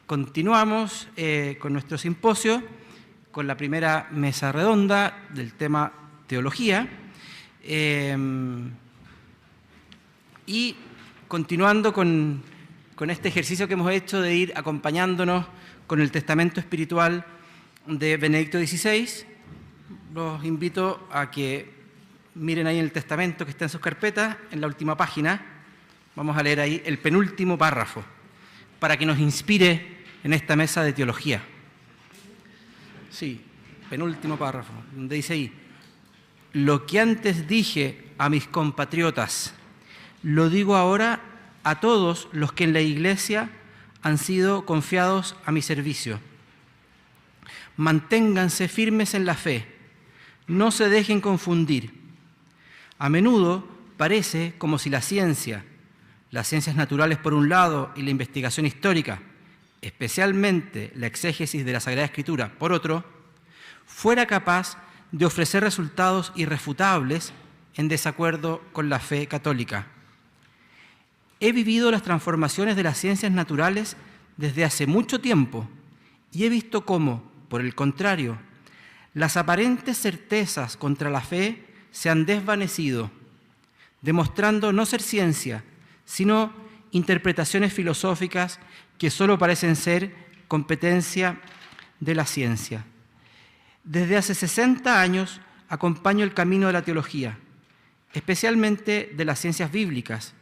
Continuamos con nuestro simposio, con la primera mesa redonda del tema teología, y continuando con este ejercicio que hemos hecho de ir acompañándonos con el testamento espiritual de Benedicto XVI. Los invito a que miren ahí en el testamento que está en sus carpetas, en la última página. Vamos a leer ahí el penúltimo párrafo, para que nos inspire en esta mesa de teología. Sí, penúltimo párrafo, donde dice ahí: lo que antes dije a mis compatriotas, lo digo ahora a todos los que en la Iglesia han sido confiados a mi servicio. Manténganse firmes en la fe, no se dejen confundir. A menudo parece como si las ciencias naturales por un lado y la investigación histórica, especialmente la exégesis de la Sagrada Escritura por otro, fuera capaz de ofrecer resultados irrefutables en desacuerdo con la fe católica. He vivido las transformaciones de las ciencias naturales desde hace mucho tiempo y he visto cómo, por el contrario, las aparentes certezas contra la fe se han desvanecido, demostrando no ser ciencia, sino interpretaciones filosóficas que solo parecen ser competencia de la ciencia. Desde hace 60 años acompaño el camino de la teología, especialmente de las ciencias bíblicas,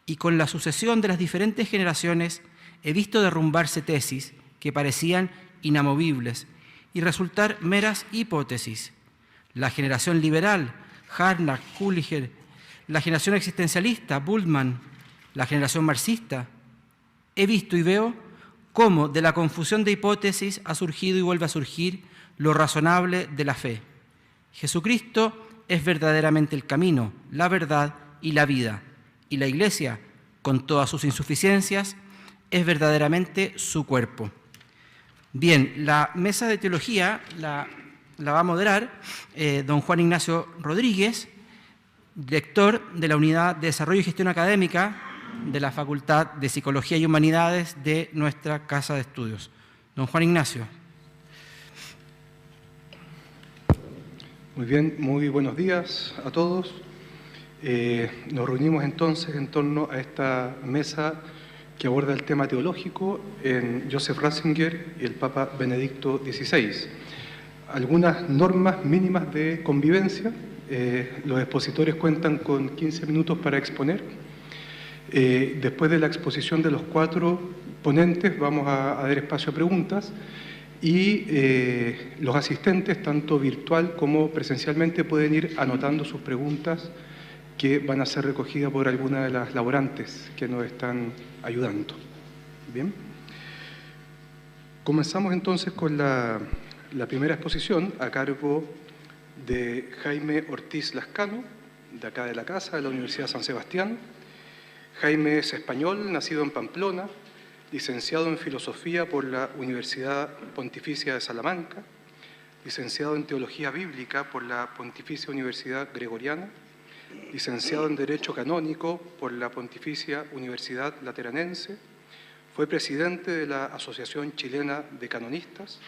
y con la sucesión de las diferentes generaciones he visto derrumbarse tesis que parecían inamovibles y resultar meras hipótesis. La generación liberal, Harnack, Kulliger, la generación existencialista, Bultmann, la generación marxista. He visto y veo cómo de la confusión de hipótesis ha surgido y vuelve a surgir lo razonable de la fe. Jesucristo es verdaderamente el camino, la verdad y la vida, y la Iglesia, con todas sus insuficiencias, es verdaderamente su cuerpo. Bien, la mesa de teología la va a moderar don Juan Ignacio Rodríguez, director de la Unidad de Desarrollo y Gestión Académica de la Facultad de Psicología y Humanidades de nuestra Casa de Estudios. Don Juan Ignacio. Muy bien, muy buenos días a todos. Nos reunimos entonces en torno a esta mesa que aborda el tema teológico en Joseph Ratzinger y el Papa Benedicto XVI. Algunas normas mínimas de convivencia. Los expositores cuentan con 15 minutos para exponer. Después de la exposición de los 4 ponentes vamos a dar espacio a preguntas y los asistentes, tanto virtual como presencialmente, pueden ir anotando sus preguntas que van a ser recogidas por alguna de las laborantes que nos están ayudando. Bien. Comenzamos entonces con la primera exposición a cargo de Jaime Ortiz Lascano, de acá de la casa, de la Universidad San Sebastián. Jaime es español, nacido en Pamplona, licenciado en Filosofía por la Universidad Pontificia de Salamanca, licenciado en Teología Bíblica por la Pontificia Universidad Gregoriana, licenciado en Derecho Canónico por la Pontificia Universidad Lateranense, fue presidente de la Asociación Chilena de Canonistas,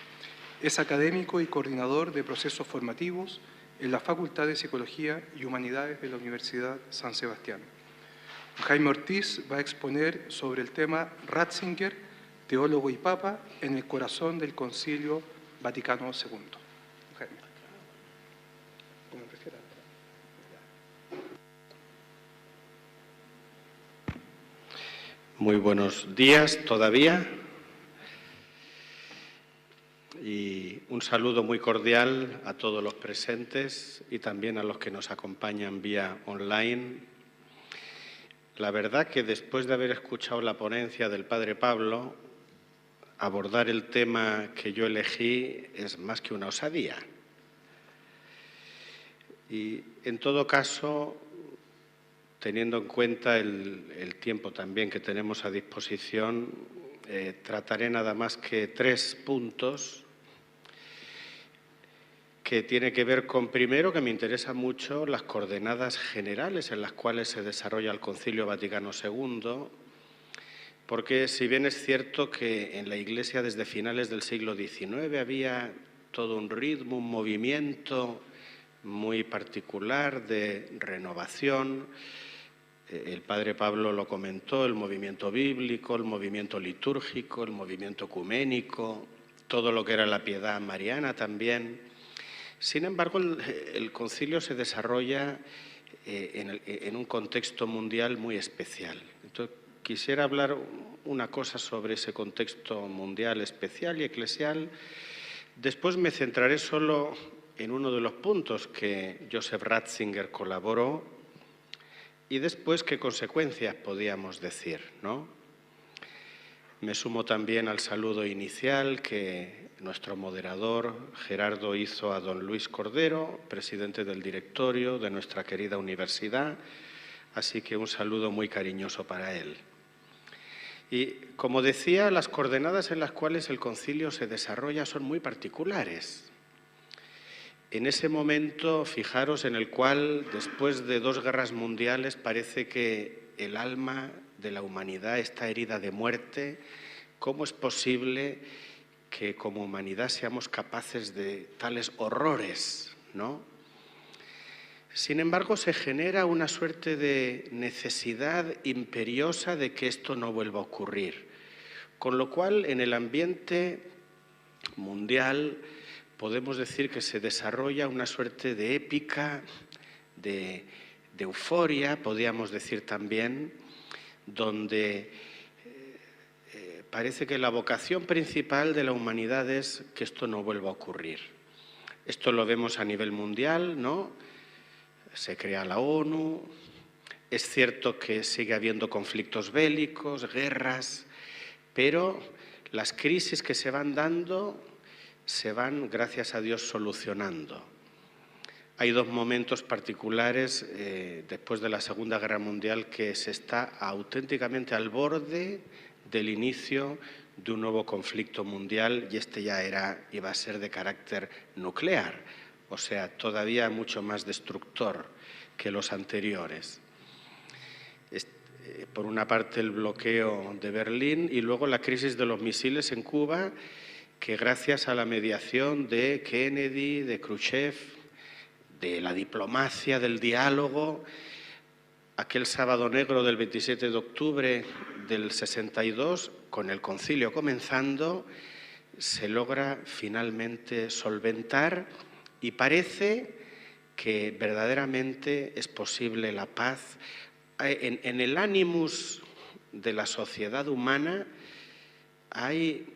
es académico y coordinador de procesos formativos en la Facultad de Psicología y Humanidades de la Universidad San Sebastián. Jaime Ortiz va a exponer sobre el tema Ratzinger, teólogo y papa, en el corazón del Concilio Vaticano II. Jaime. Como prefiera. Muy buenos días todavía y un saludo muy cordial a todos los presentes y también a los que nos acompañan vía online. La verdad que después de haber escuchado la ponencia del Padre Pablo, abordar el tema que yo elegí es más que una osadía. Y en todo caso, teniendo en cuenta el tiempo también que tenemos a disposición, trataré nada más que 3 puntos que tiene que ver con, primero, que me interesa mucho las coordenadas generales en las cuales se desarrolla el Concilio Vaticano II, Porque si bien es cierto que en la Iglesia desde finales del siglo XIX había todo un ritmo, un movimiento muy particular de renovación, el padre Pablo lo comentó, el movimiento bíblico, el movimiento litúrgico, el movimiento ecuménico, todo lo que era la piedad mariana también. Sin embargo, el concilio se desarrolla en un contexto mundial muy especial. Entonces, quisiera hablar una cosa sobre ese contexto mundial especial y eclesial. Después me centraré solo en uno de los puntos que Joseph Ratzinger colaboró y después qué consecuencias podíamos decir, ¿no? Me sumo también al saludo inicial que nuestro moderador Gerardo hizo a don Luis Cordero, presidente del directorio de nuestra querida universidad, así que un saludo muy cariñoso para él. Y como decía, las coordenadas en las cuales el concilio se desarrolla son muy particulares. En ese momento, fijaros, en el cual después de 2 guerras mundiales parece que el alma de la humanidad está herida de muerte, ¿cómo es posible que como humanidad seamos capaces de tales horrores, ¿no? Sin embargo, se genera una suerte de necesidad imperiosa de que esto no vuelva a ocurrir. Con lo cual, en el ambiente mundial podemos decir que se desarrolla una suerte de épica, de euforia, podríamos decir también, donde parece que la vocación principal de la humanidad es que esto no vuelva a ocurrir. Esto lo vemos a nivel mundial, ¿no? Se crea la ONU, es cierto que sigue habiendo conflictos bélicos, guerras, pero las crisis que se van dando se van, gracias a Dios, solucionando. Hay 2 momentos particulares después de la Segunda Guerra Mundial que se está auténticamente al borde del inicio de un nuevo conflicto mundial y este ya iba a ser de carácter nuclear, o sea, todavía mucho más destructor que los anteriores. Por una parte el bloqueo de Berlín y luego la crisis de los misiles en Cuba, que gracias a la mediación de Kennedy, de Khrushchev, de la diplomacia, del diálogo, aquel sábado negro del 27 de octubre del 62, con el concilio comenzando, se logra finalmente solventar y parece que verdaderamente es posible la paz. En el ánimus de la sociedad humana hay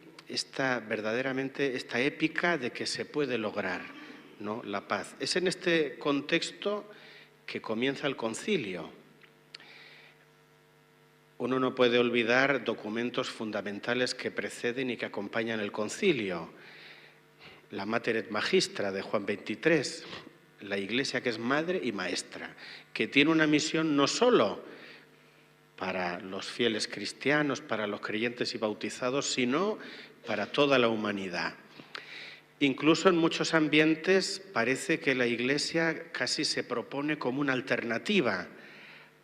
verdaderamente esta épica de que se puede lograr, ¿no?, la paz. Es en este contexto que comienza el concilio. Uno no puede olvidar documentos fundamentales que preceden y que acompañan el concilio. La Mater et Magistra de Juan XXIII, la Iglesia que es madre y maestra, que tiene una misión no solo para los fieles cristianos, para los creyentes y bautizados, sino para toda la humanidad. Incluso en muchos ambientes parece que la Iglesia casi se propone como una alternativa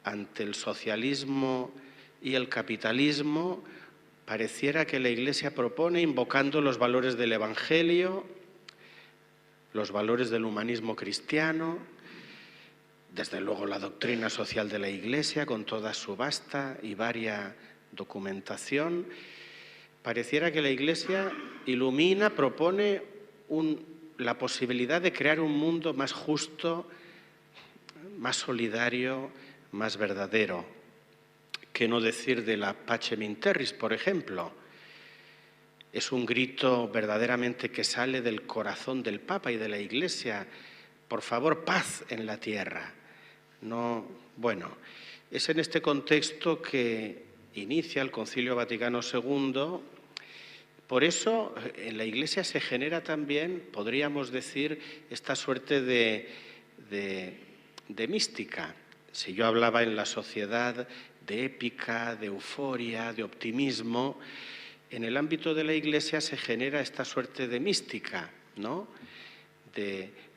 ante el socialismo y el capitalismo. Pareciera que la Iglesia propone, invocando los valores del Evangelio, los valores del humanismo cristiano, desde luego la doctrina social de la Iglesia, con toda su vasta y varia documentación. Pareciera que la Iglesia ilumina, propone la posibilidad de crear un mundo más justo, más solidario, más verdadero. ¿Qué no decir de la Pacem in Terris, por ejemplo? Es un grito verdaderamente que sale del corazón del Papa y de la Iglesia. Por favor, paz en la tierra. No, bueno, es en este contexto que inicia el Concilio Vaticano II. Por eso en la Iglesia se genera también, podríamos decir, esta suerte de mística. Si yo hablaba en la sociedad de épica, de euforia, de optimismo, en el ámbito de la Iglesia se genera esta suerte de mística, ¿no?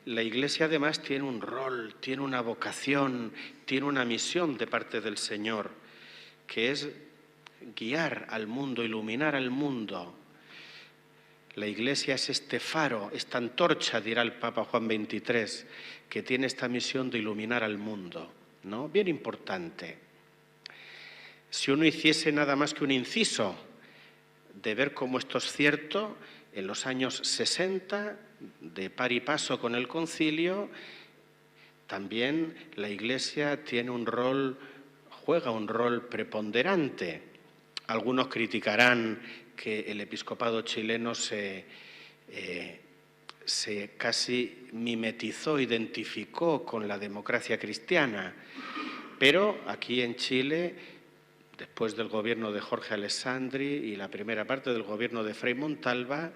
La Iglesia además tiene un rol, tiene una vocación, tiene una misión de parte del Señor, que es guiar al mundo, iluminar al mundo. La Iglesia es este faro, esta antorcha, dirá el Papa Juan XXIII, que tiene esta misión de iluminar al mundo, ¿no? Bien importante. Si uno hiciese nada más que un inciso de ver cómo esto es cierto, en los años 60, de par y paso con el concilio, también la Iglesia juega un rol preponderante. Algunos criticarán que el episcopado chileno se casi mimetizó, identificó con la democracia cristiana, pero aquí en Chile, después del gobierno de Jorge Alessandri y la primera parte del gobierno de Frei Montalva,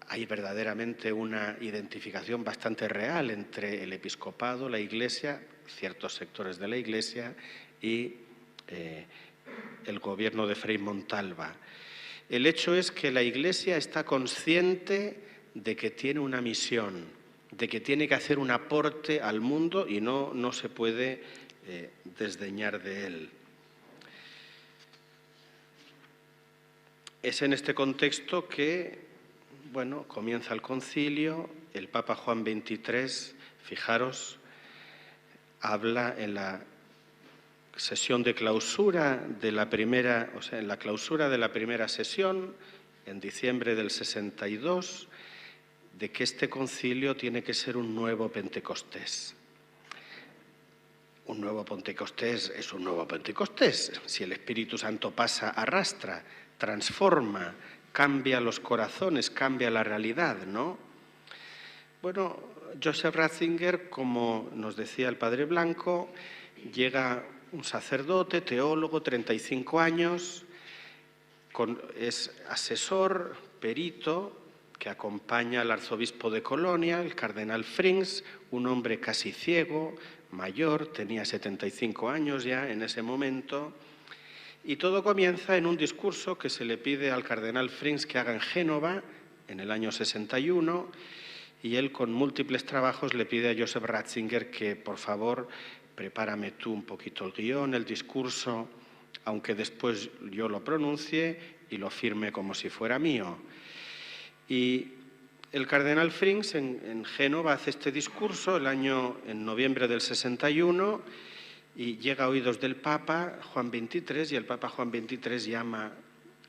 hay verdaderamente una identificación bastante real entre el episcopado, la Iglesia, ciertos sectores de la Iglesia y el gobierno de Frei Montalva. El hecho es que la Iglesia está consciente de que tiene una misión, de que tiene que hacer un aporte al mundo y no se puede desdeñar de él. Es en este contexto que, bueno, comienza el concilio, el Papa Juan XXIII, fijaros, habla en la sesión de clausura de la primera, en la clausura de la primera sesión, en diciembre del 62, de que este concilio tiene que ser un nuevo Pentecostés. Un nuevo Pentecostés es un nuevo Pentecostés. Si el Espíritu Santo pasa, arrastra, transforma, cambia los corazones, cambia la realidad, ¿no? Bueno, Joseph Ratzinger, como nos decía el padre Blanco, llega un sacerdote, teólogo, 35 años, es asesor, perito, que acompaña al arzobispo de Colonia, el cardenal Frings, un hombre casi ciego, mayor, tenía 75 años ya en ese momento, y todo comienza en un discurso que se le pide al cardenal Frings que haga en Génova, en el año 61, y él con múltiples trabajos le pide a Joseph Ratzinger que, por favor, prepárame tú un poquito el guión, el discurso, aunque después yo lo pronuncie y lo firme como si fuera mío. Y el cardenal Frings en Génova hace este discurso en noviembre del 61 y llega a oídos del Papa Juan XXIII y el Papa Juan XXIII llama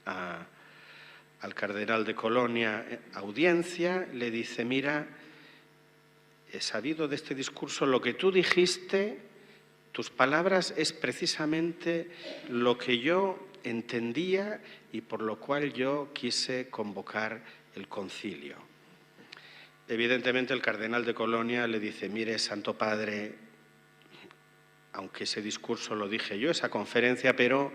al cardenal de Colonia a audiencia, le dice, mira, he sabido de este discurso, lo que tú dijiste, tus palabras es precisamente lo que yo entendía y por lo cual yo quise convocar el concilio. Evidentemente el cardenal de Colonia le dice, mire, Santo Padre, aunque ese discurso lo dije yo, esa conferencia, pero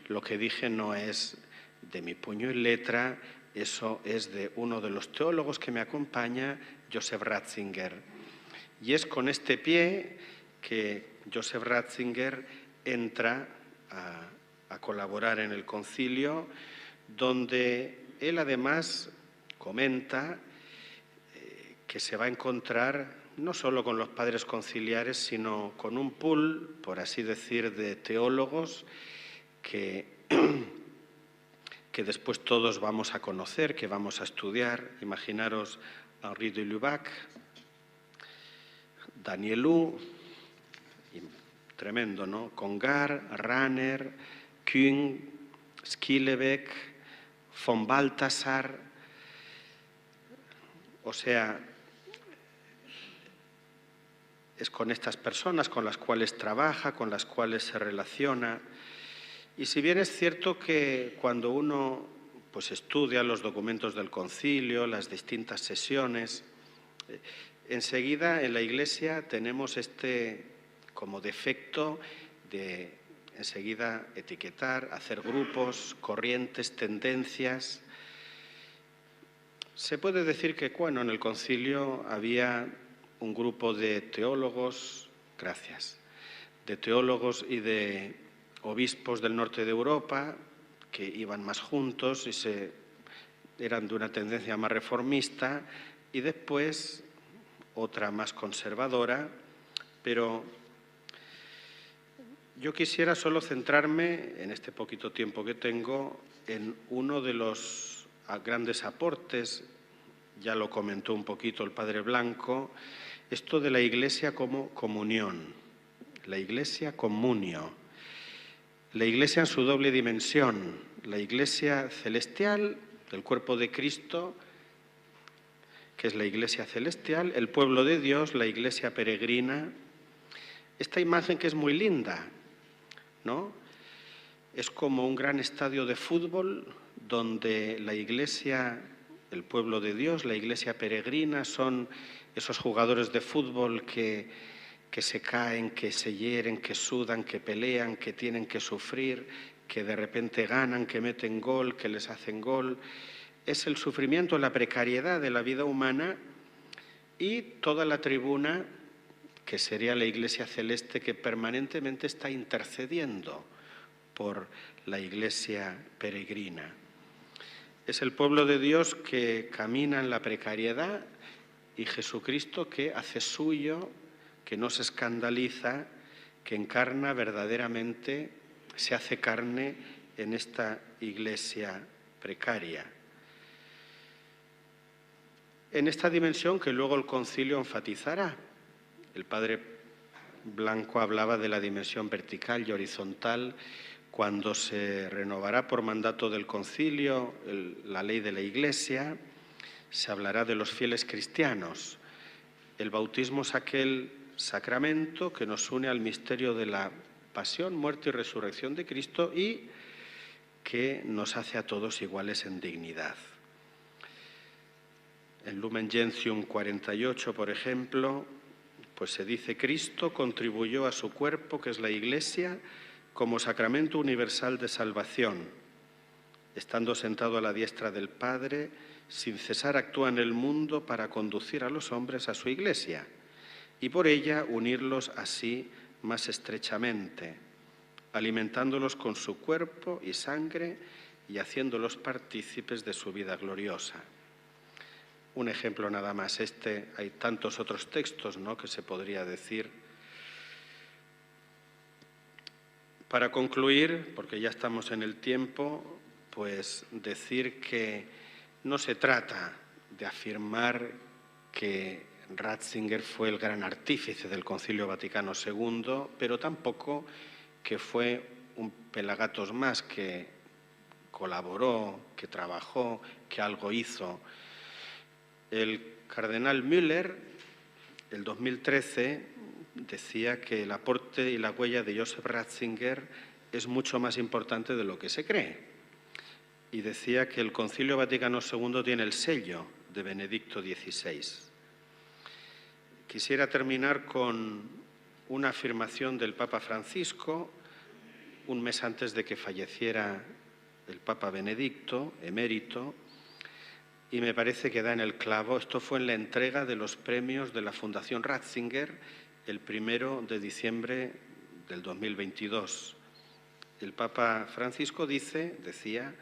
lo que dije no es de mi puño y letra, eso es de uno de los teólogos que me acompaña, Joseph Ratzinger. Y es con este pie que Joseph Ratzinger entra a colaborar en el concilio, donde él además comenta que se va a encontrar no solo con los padres conciliares, sino con un pool, por así decir, de teólogos que después todos vamos a conocer, que vamos a estudiar. Imaginaros a Henri de Lubac, Danielou, tremendo, ¿no? Congar, Rahner, Kühn, Schillebeeck, von Balthasar. O sea, es con estas personas con las cuales trabaja, con las cuales se relaciona. Y si bien es cierto que cuando uno pues, estudia los documentos del concilio, las distintas sesiones, enseguida en la Iglesia tenemos como defecto de enseguida etiquetar, hacer grupos, corrientes, tendencias. Se puede decir que, bueno, en el concilio había un grupo de teólogos, de teólogos y de obispos del norte de Europa que iban más juntos y eran de una tendencia más reformista, y después otra más conservadora, pero Yo quisiera solo centrarme, en este poquito tiempo que tengo, en uno de los grandes aportes, ya lo comentó un poquito el Padre Blanco, esto de la Iglesia como comunión, la Iglesia comunio, la Iglesia en su doble dimensión, la Iglesia celestial, el cuerpo de Cristo, que es la Iglesia celestial, el pueblo de Dios, la Iglesia peregrina. Esta imagen que es muy linda, ¿no? Es como un gran estadio de fútbol donde la Iglesia, el pueblo de Dios, la Iglesia peregrina, son esos jugadores de fútbol que se caen, que se hieren, que sudan, que pelean, que tienen que sufrir, que de repente ganan, que meten gol, que les hacen gol. Es el sufrimiento, la precariedad de la vida humana, y toda la tribuna, que sería la Iglesia celeste, que permanentemente está intercediendo por la Iglesia peregrina. Es el pueblo de Dios que camina en la precariedad y Jesucristo que hace suyo, que no se escandaliza, que encarna verdaderamente, se hace carne en esta Iglesia precaria. En esta dimensión que luego el concilio enfatizará. El Padre Blanco hablaba de la dimensión vertical y horizontal cuando se renovará por mandato del concilio la ley de la Iglesia. Se hablará de los fieles cristianos. El bautismo es aquel sacramento que nos une al misterio de la pasión, muerte y resurrección de Cristo y que nos hace a todos iguales en dignidad. En Lumen Gentium 48, por ejemplo, pues se dice: Cristo contribuyó a su cuerpo, que es la Iglesia, como sacramento universal de salvación. Estando sentado a la diestra del Padre, sin cesar actúa en el mundo para conducir a los hombres a su Iglesia y por ella unirlos así más estrechamente, alimentándolos con su cuerpo y sangre y haciéndolos partícipes de su vida gloriosa. Un ejemplo nada más. Hay tantos otros textos, ¿no?, que se podría decir. Para concluir, porque ya estamos en el tiempo, pues decir que no se trata de afirmar que Ratzinger fue el gran artífice del Concilio Vaticano II, pero tampoco que fue un pelagatos más que colaboró, que trabajó, que algo hizo. El cardenal Müller, el 2013, decía que el aporte y la huella de Joseph Ratzinger es mucho más importante de lo que se cree. Y decía que el Concilio Vaticano II tiene el sello de Benedicto XVI. Quisiera terminar con una afirmación del Papa Francisco, un mes antes de que falleciera el Papa Benedicto, emérito, y me parece que da en el clavo. Esto fue en la entrega de los premios de la Fundación Ratzinger el 1 de diciembre del 2022. El Papa Francisco decía,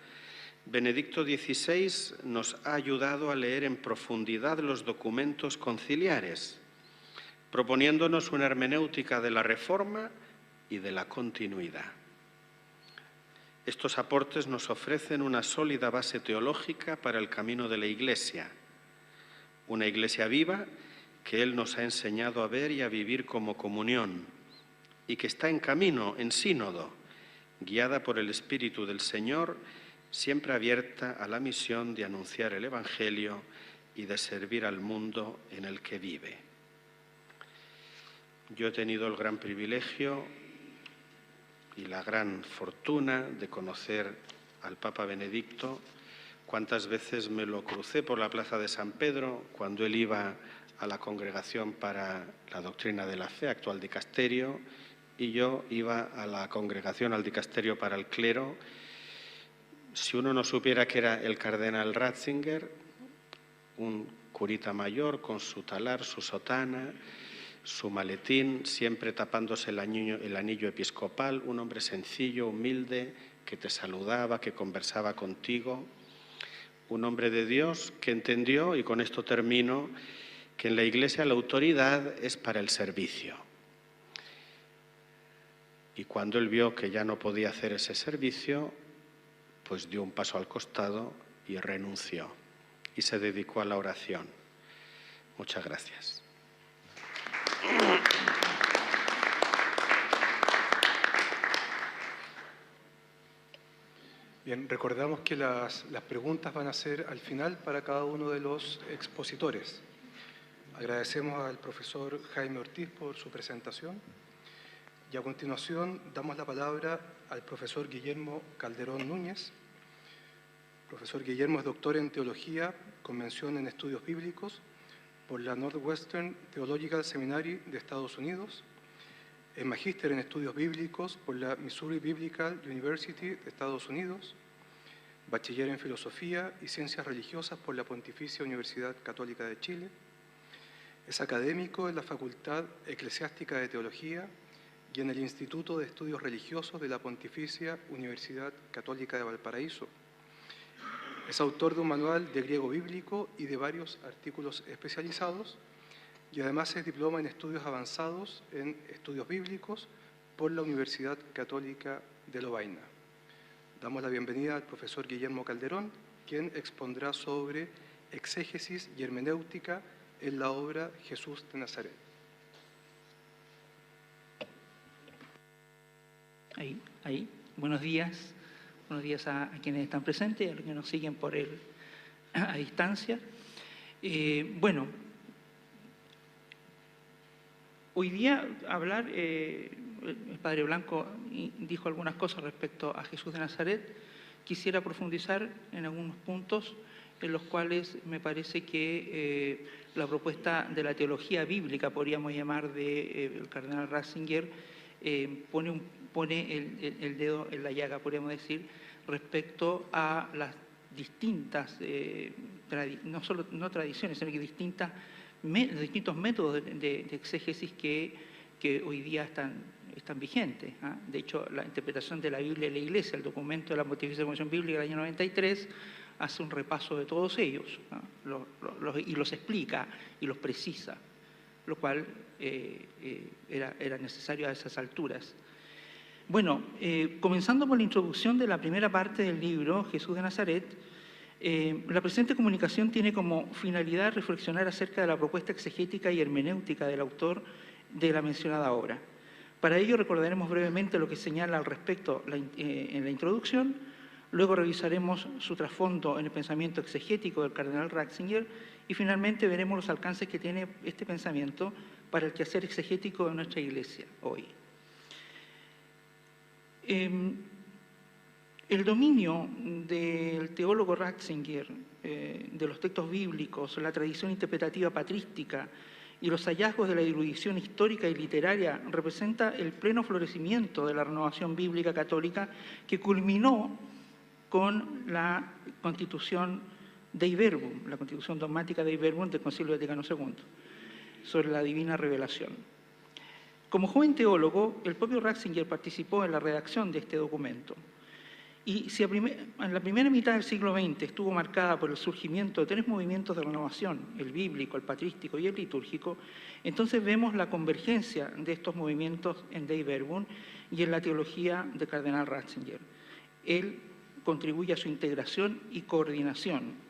Benedicto XVI nos ha ayudado a leer en profundidad los documentos conciliares, proponiéndonos una hermenéutica de la reforma y de la continuidad. Estos aportes nos ofrecen una sólida base teológica para el camino de la Iglesia, una Iglesia viva que Él nos ha enseñado a ver y a vivir como comunión y que está en camino, en sínodo, guiada por el Espíritu del Señor, siempre abierta a la misión de anunciar el Evangelio y de servir al mundo en el que vive. Yo he tenido el gran privilegio y la gran fortuna de conocer al Papa Benedicto. Cuántas veces me lo crucé por la plaza de San Pedro cuando él iba a la Congregación para la Doctrina de la Fe, actual dicasterio, y yo iba a la Congregación al Dicasterio para el Clero. Si uno no supiera que era el cardenal Ratzinger, un curita mayor con su talar, su sotana, su maletín, siempre tapándose el anillo episcopal, un hombre sencillo, humilde, que te saludaba, que conversaba contigo, un hombre de Dios que entendió, y con esto termino, que en la Iglesia la autoridad es para el servicio. Y cuando él vio que ya no podía hacer ese servicio, pues dio un paso al costado y renunció. Y se dedicó a la oración. Muchas gracias. Bien, recordamos que las preguntas van a ser al final para cada uno de los expositores. Agradecemos al profesor Jaime Ortiz por su presentación y a continuación damos la palabra al profesor Guillermo Calderón Núñez. Profesor Guillermo es doctor en Teología con mención en Estudios Bíblicos por la Northwestern Theological Seminary de Estados Unidos. Es magíster en Estudios Bíblicos por la Missouri Biblical University de Estados Unidos, bachiller en Filosofía y Ciencias Religiosas por la Pontificia Universidad Católica de Chile. Es académico en la Facultad Eclesiástica de Teología y en el Instituto de Estudios Religiosos de la Pontificia Universidad Católica de Valparaíso. Es autor de un manual de griego bíblico y de varios artículos especializados, y además es diploma en estudios avanzados en estudios bíblicos por la Universidad Católica de Lovaina. Damos la bienvenida al profesor Guillermo Calderón, quien expondrá sobre exégesis y hermenéutica en la obra Jesús de Nazaret. Ahí. Buenos días a quienes están presentes, a los que nos siguen a distancia. Bueno, hoy día el Padre Blanco dijo algunas cosas respecto a Jesús de Nazaret. Quisiera profundizar en algunos puntos en los cuales me parece que la propuesta de la teología bíblica, podríamos llamar, del cardenal Ratzinger, pone el dedo en la llaga, podríamos decir, respecto a las distintas, no tradiciones, sino que distintos métodos de exégesis que hoy día están vigentes. De hecho, la interpretación de la Biblia de la Iglesia, el documento de la Pontificia Comisión Bíblica del año 93, hace un repaso de todos ellos, y los explica y los precisa, lo cual era necesario a esas alturas. Bueno, comenzando por la introducción de la primera parte del libro, Jesús de Nazaret, la presente comunicación tiene como finalidad reflexionar acerca de la propuesta exegética y hermenéutica del autor de la mencionada obra. Para ello recordaremos brevemente lo que señala al respecto en la introducción, luego revisaremos su trasfondo en el pensamiento exegético del cardenal Ratzinger y finalmente veremos los alcances que tiene este pensamiento para el quehacer exegético de nuestra Iglesia hoy. El dominio del teólogo Ratzinger de los textos bíblicos, la tradición interpretativa patrística y los hallazgos de la erudición histórica y literaria representa el pleno florecimiento de la renovación bíblica católica que culminó con la Constitución Dei Verbum, la Constitución dogmática Dei Verbum del Concilio Vaticano II, sobre la divina revelación. Como joven teólogo, el propio Ratzinger participó en la redacción de este documento. Y si en la primera mitad del siglo XX estuvo marcada por el surgimiento de tres movimientos de renovación, el bíblico, el patrístico y el litúrgico, entonces vemos la convergencia de estos movimientos en Dei Verbum y en la teología del cardenal Ratzinger. Él contribuye a su integración y coordinación,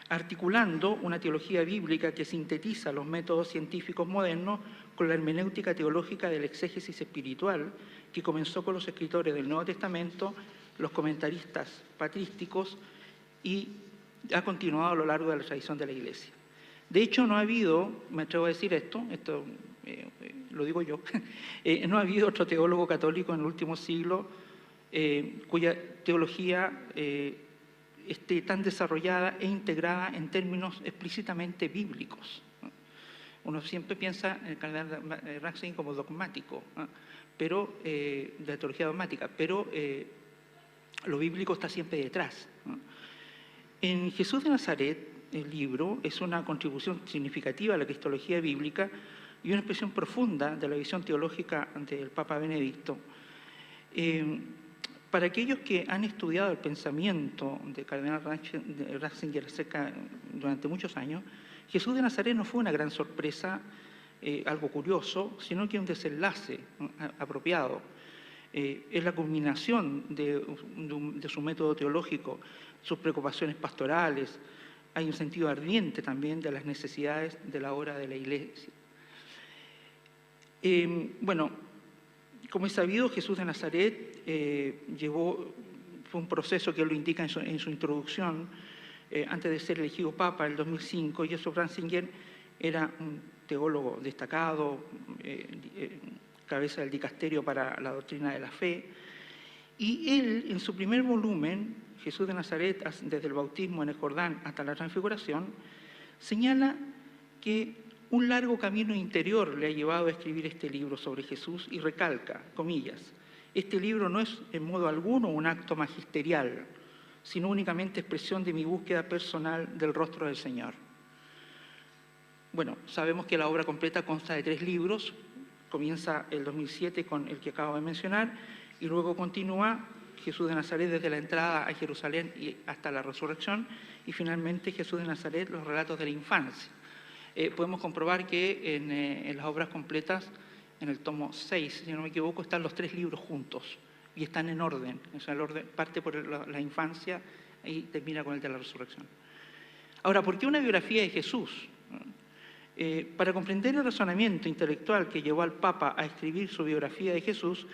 articulando una teología bíblica que sintetiza los métodos científicos modernos con la hermenéutica teológica del exégesis espiritual, que comenzó con los escritores del Nuevo Testamento, los comentaristas patrísticos, y ha continuado a lo largo de la tradición de la Iglesia. De hecho, no ha habido, me atrevo a decir esto lo digo yo, no ha habido otro teólogo católico en el último siglo cuya teología esté tan desarrollada e integrada en términos explícitamente bíblicos. Uno siempre piensa en el cardenal Ratzinger como dogmático, pero de la teología dogmática, pero lo bíblico está siempre detrás. En Jesús de Nazaret, el libro es una contribución significativa a la cristología bíblica y una expresión profunda de la visión teológica del Papa Benedicto. Para aquellos que han estudiado el pensamiento del cardenal Ratzinger durante muchos años, Jesús de Nazaret no fue una gran sorpresa, algo curioso, sino que un desenlace apropiado. es la culminación de su método teológico, sus preocupaciones pastorales. Hay un sentido ardiente también de las necesidades de la obra de la Iglesia. Bueno, como es sabido, Jesús de Nazaret fue un proceso que él lo indica en su introducción, antes de ser elegido Papa en el 2005. Joseph Ratzinger era un teólogo destacado, cabeza del dicasterio para la doctrina de la fe, y él, en su primer volumen, Jesús de Nazaret, desde el bautismo en el Jordán hasta la transfiguración, señala que un largo camino interior le ha llevado a escribir este libro sobre Jesús y recalca, comillas, este libro no es en modo alguno un acto magisterial, sino únicamente expresión de mi búsqueda personal del rostro del Señor. Bueno, sabemos que la obra completa consta de 3 libros, comienza el 2007 con el que acabo de mencionar, y luego continúa Jesús de Nazaret desde la entrada a Jerusalén y hasta la resurrección, y finalmente Jesús de Nazaret, los relatos de la infancia. Podemos comprobar que en las obras completas, en el tomo 6, si no me equivoco, están los 3 libros juntos y están en orden. O sea, el orden parte por la infancia y termina con el de la resurrección. Ahora, ¿por qué una biografía de Jesús? Para comprender el razonamiento intelectual que llevó al Papa a escribir su biografía de Jesús,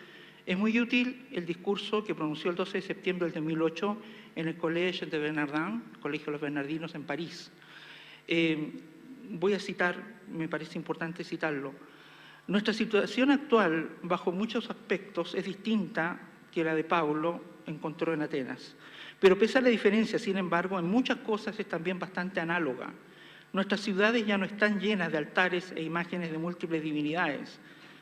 es muy útil el discurso que pronunció el 12 de septiembre del 2008 en el Collège de Bernardin, Colegio de los Bernardinos en París. Voy a citar, me parece importante citarlo. Nuestra situación actual, bajo muchos aspectos, es distinta que la de Pablo encontró en Atenas. Pero pese a la diferencia, sin embargo, en muchas cosas es también bastante análoga. Nuestras ciudades ya no están llenas de altares e imágenes de múltiples divinidades.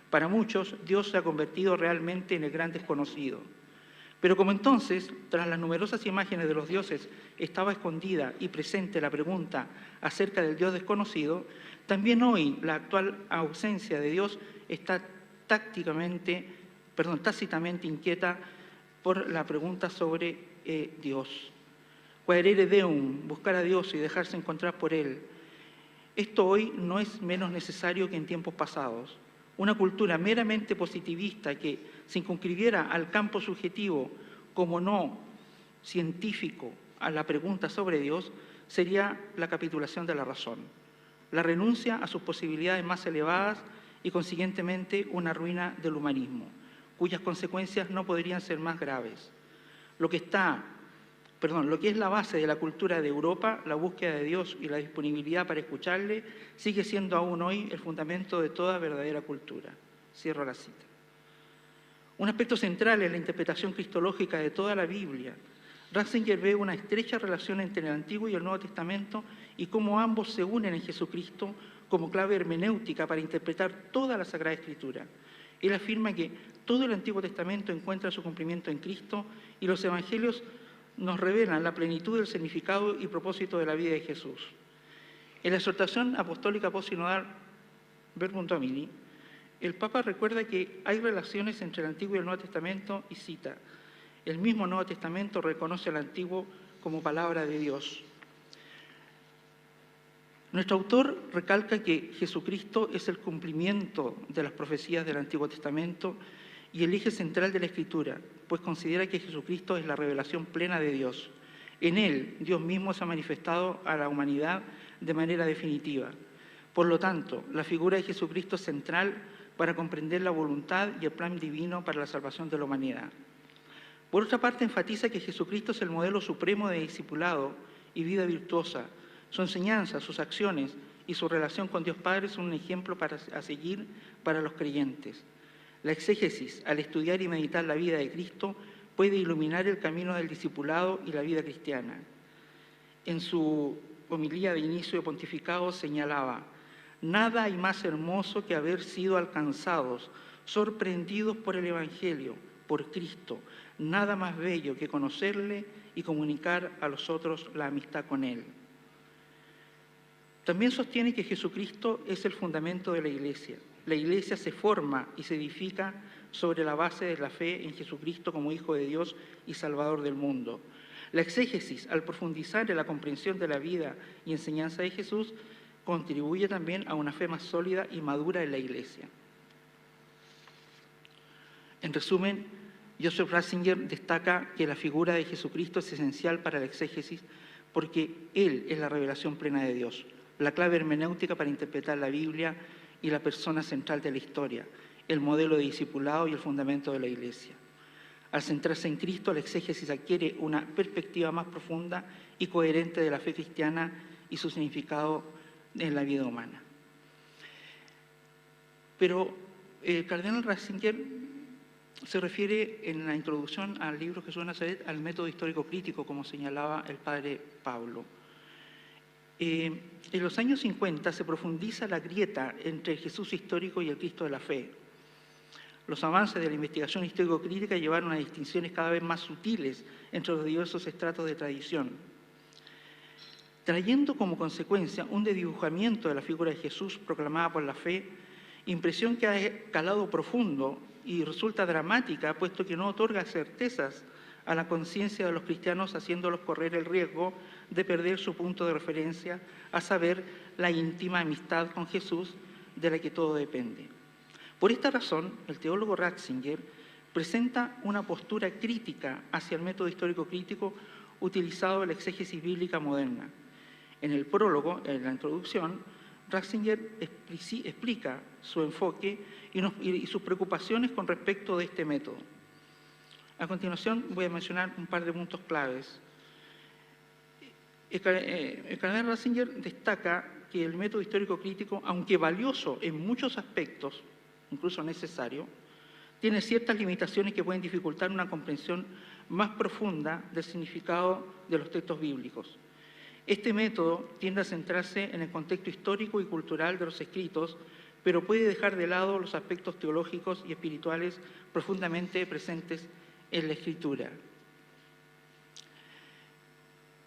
Para muchos, Dios se ha convertido realmente en el gran desconocido. Pero como entonces, tras las numerosas imágenes de los dioses, estaba escondida y presente la pregunta acerca del Dios desconocido, también hoy la actual ausencia de Dios está tácitamente inquieta por la pregunta sobre Dios. Quaerere Deum, buscar a Dios y dejarse encontrar por Él. Esto hoy no es menos necesario que en tiempos pasados. Una cultura meramente positivista que circunscribiera al campo subjetivo como no científico a la pregunta sobre Dios sería la capitulación de la razón, la renuncia a sus posibilidades más elevadas y consiguientemente una ruina del humanismo, cuyas consecuencias no podrían ser más graves. Lo que es la base de la cultura de Europa, la búsqueda de Dios y la disponibilidad para escucharle, sigue siendo aún hoy el fundamento de toda verdadera cultura. Cierro la cita. Un aspecto central en la interpretación cristológica de toda la Biblia, Ratzinger ve una estrecha relación entre el Antiguo y el Nuevo Testamento y cómo ambos se unen en Jesucristo como clave hermenéutica para interpretar toda la Sagrada Escritura. Él afirma que todo el Antiguo Testamento encuentra su cumplimiento en Cristo y los Evangelios nos revelan la plenitud del significado y propósito de la vida de Jesús. En la exhortación apostólica postsinodal Verbum Domini, el Papa recuerda que hay relaciones entre el Antiguo y el Nuevo Testamento y cita, el mismo Nuevo Testamento reconoce al Antiguo como palabra de Dios. Nuestro autor recalca que Jesucristo es el cumplimiento de las profecías del Antiguo Testamento y el eje central de la Escritura, pues considera que Jesucristo es la revelación plena de Dios. En Él, Dios mismo se ha manifestado a la humanidad de manera definitiva. Por lo tanto, la figura de Jesucristo es central para comprender la voluntad y el plan divino para la salvación de la humanidad. Por otra parte, enfatiza que Jesucristo es el modelo supremo de discipulado y vida virtuosa. Su enseñanza, sus acciones y su relación con Dios Padre son un ejemplo a seguir para los creyentes. La exégesis, al estudiar y meditar la vida de Cristo, puede iluminar el camino del discipulado y la vida cristiana. En su homilía de inicio de pontificado señalaba: nada hay más hermoso que haber sido alcanzados, sorprendidos por el Evangelio, por Cristo. Nada más bello que conocerle y comunicar a los otros la amistad con Él. También sostiene que Jesucristo es el fundamento de la Iglesia. La Iglesia se forma y se edifica sobre la base de la fe en Jesucristo como Hijo de Dios y Salvador del mundo. La exégesis, al profundizar en la comprensión de la vida y enseñanza de Jesús, contribuye también a una fe más sólida y madura en la Iglesia. En resumen, Joseph Ratzinger destaca que la figura de Jesucristo es esencial para la exégesis porque Él es la revelación plena de Dios, la clave hermenéutica para interpretar la Biblia y la persona central de la historia, el modelo de discipulado y el fundamento de la Iglesia. Al centrarse en Cristo, la exégesis adquiere una perspectiva más profunda y coherente de la fe cristiana y su significado en la vida humana. Pero el cardenal Ratzinger se refiere en la introducción al libro Jesús de Nazaret al método histórico crítico, como señalaba el padre Pablo. En los años 50 se profundiza la grieta entre el Jesús histórico y el Cristo de la fe. Los avances de la investigación histórico-crítica llevaron a distinciones cada vez más sutiles entre los diversos estratos de tradición, trayendo como consecuencia un desdibujamiento de la figura de Jesús proclamada por la fe, impresión que ha calado profundo y resulta dramática, puesto que no otorga certezas a la conciencia de los cristianos, haciéndolos correr el riesgo de perder su punto de referencia, a saber, la íntima amistad con Jesús de la que todo depende. Por esta razón, el teólogo Ratzinger presenta una postura crítica hacia el método histórico crítico utilizado en la exégesis bíblica moderna. En el prólogo, en la introducción, Ratzinger explica su enfoque y sus preocupaciones con respecto de este método. A continuación voy a mencionar un par de puntos claves. El cardenal Ratzinger destaca que el método histórico crítico, aunque valioso en muchos aspectos, incluso necesario, tiene ciertas limitaciones que pueden dificultar una comprensión más profunda del significado de los textos bíblicos. Este método tiende a centrarse en el contexto histórico y cultural de los escritos, pero puede dejar de lado los aspectos teológicos y espirituales profundamente presentes en la Escritura.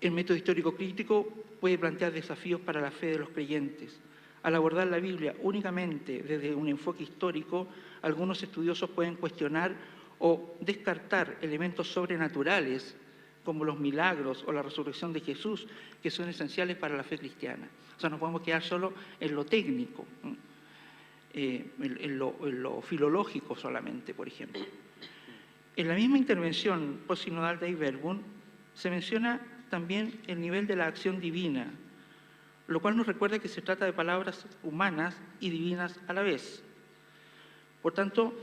El método histórico crítico puede plantear desafíos para la fe de los creyentes. Al abordar la Biblia únicamente desde un enfoque histórico, algunos estudiosos pueden cuestionar o descartar elementos sobrenaturales como los milagros o la resurrección de Jesús, que son esenciales para la fe cristiana. O sea, no podemos quedar solo en lo técnico, en lo filológico solamente, por ejemplo. En la misma intervención postsinodal de Verbum se menciona también el nivel de la acción divina, lo cual nos recuerda que se trata de palabras humanas y divinas a la vez. Por tanto,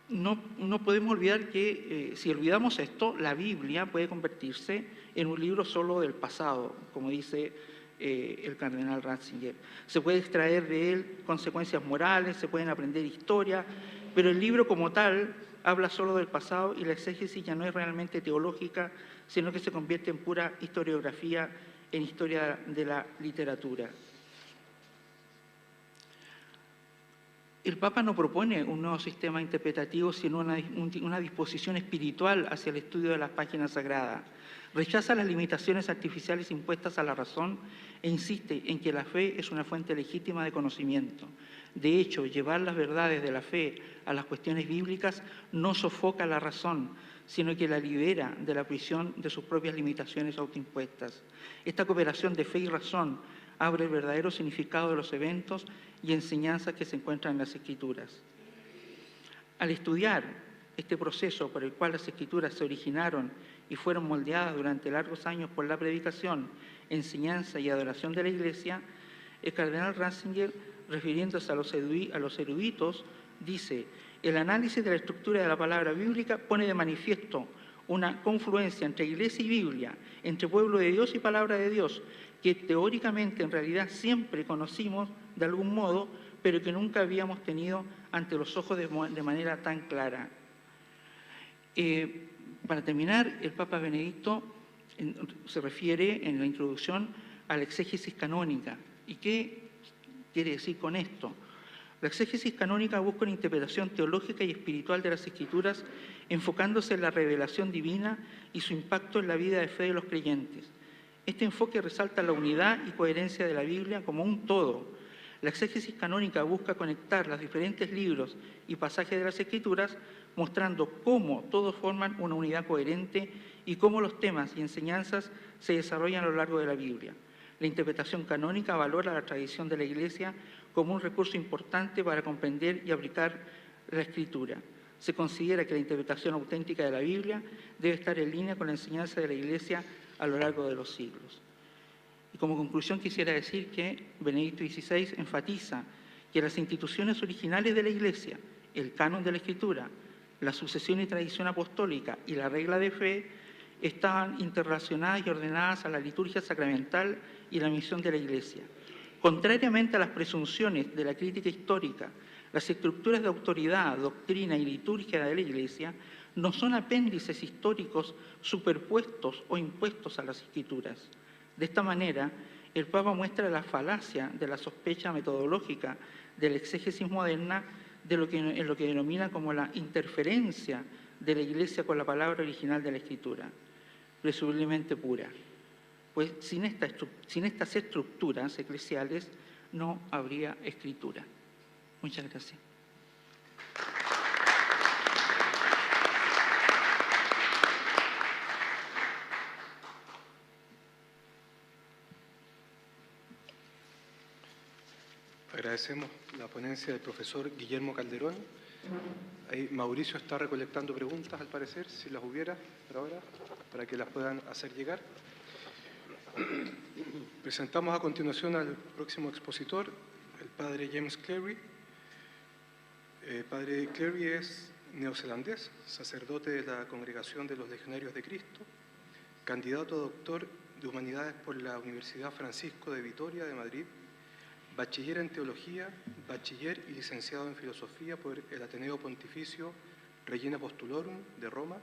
no podemos olvidar que si olvidamos esto, la Biblia puede convertirse en un libro solo del pasado, como dice el cardenal Ratzinger. Se puede extraer de él consecuencias morales, se pueden aprender historia, pero el libro como tal habla solo del pasado y la exégesis ya no es realmente teológica, sino que se convierte en pura historiografía, en historia de la literatura. El Papa no propone un nuevo sistema interpretativo, sino una disposición espiritual hacia el estudio de las páginas sagradas. Rechaza las limitaciones artificiales impuestas a la razón e insiste en que la fe es una fuente legítima de conocimiento. De hecho, llevar las verdades de la fe a las cuestiones bíblicas no sofoca la razón, sino que la libera de la prisión de sus propias limitaciones autoimpuestas. Esta cooperación de fe y razón abre el verdadero significado de los eventos y enseñanzas que se encuentran en las Escrituras. Al estudiar este proceso por el cual las Escrituras se originaron y fueron moldeadas durante largos años por la predicación, enseñanza y adoración de la Iglesia, el cardenal Ratzinger, refiriéndose a los eruditos, dice: el análisis de la estructura de la palabra bíblica pone de manifiesto una confluencia entre Iglesia y Biblia, entre pueblo de Dios y palabra de Dios, que teóricamente en realidad siempre conocimos de algún modo, pero que nunca habíamos tenido ante los ojos de manera tan clara. Para terminar, el Papa Benedicto se refiere en la introducción a la exégesis canónica. ¿Y qué quiere decir con esto? La exégesis canónica busca una interpretación teológica y espiritual de las Escrituras, enfocándose en la revelación divina y su impacto en la vida de fe de los creyentes. Este enfoque resalta la unidad y coherencia de la Biblia como un todo. La exégesis canónica busca conectar los diferentes libros y pasajes de las Escrituras, mostrando cómo todos forman una unidad coherente y cómo los temas y enseñanzas se desarrollan a lo largo de la Biblia. La interpretación canónica valora la tradición de la Iglesia como un recurso importante para comprender y aplicar la Escritura. Se considera que la interpretación auténtica de la Biblia debe estar en línea con la enseñanza de la Iglesia a lo largo de los siglos. Y como conclusión quisiera decir que Benedicto XVI enfatiza que las instituciones originales de la Iglesia, el canon de la Escritura, la sucesión y tradición apostólica y la regla de fe, estaban interrelacionadas y ordenadas a la liturgia sacramental y la misión de la Iglesia. Contrariamente a las presunciones de la crítica histórica, las estructuras de autoridad, doctrina y liturgia de la Iglesia no son apéndices históricos superpuestos o impuestos a las Escrituras. De esta manera, el Papa muestra la falacia de la sospecha metodológica de la exégesis moderna en lo que denomina como la interferencia de la Iglesia con la palabra original de la Escritura, presumiblemente pura. Pues sin estas estructuras eclesiales no habría Escritura. Muchas gracias. Agradecemos la ponencia del profesor Guillermo Calderón. Ahí Mauricio está recolectando preguntas, al parecer, si las hubiera por ahora, para que las puedan hacer llegar. Presentamos a continuación al próximo expositor, el padre James Cleary. Padre Cleary es neozelandés, sacerdote de la Congregación de los Legionarios de Cristo, candidato a doctor de Humanidades por la Universidad Francisco de Vitoria de Madrid, bachiller en Teología, bachiller y licenciado en Filosofía por el Ateneo Pontificio Regina Apostolorum de Roma.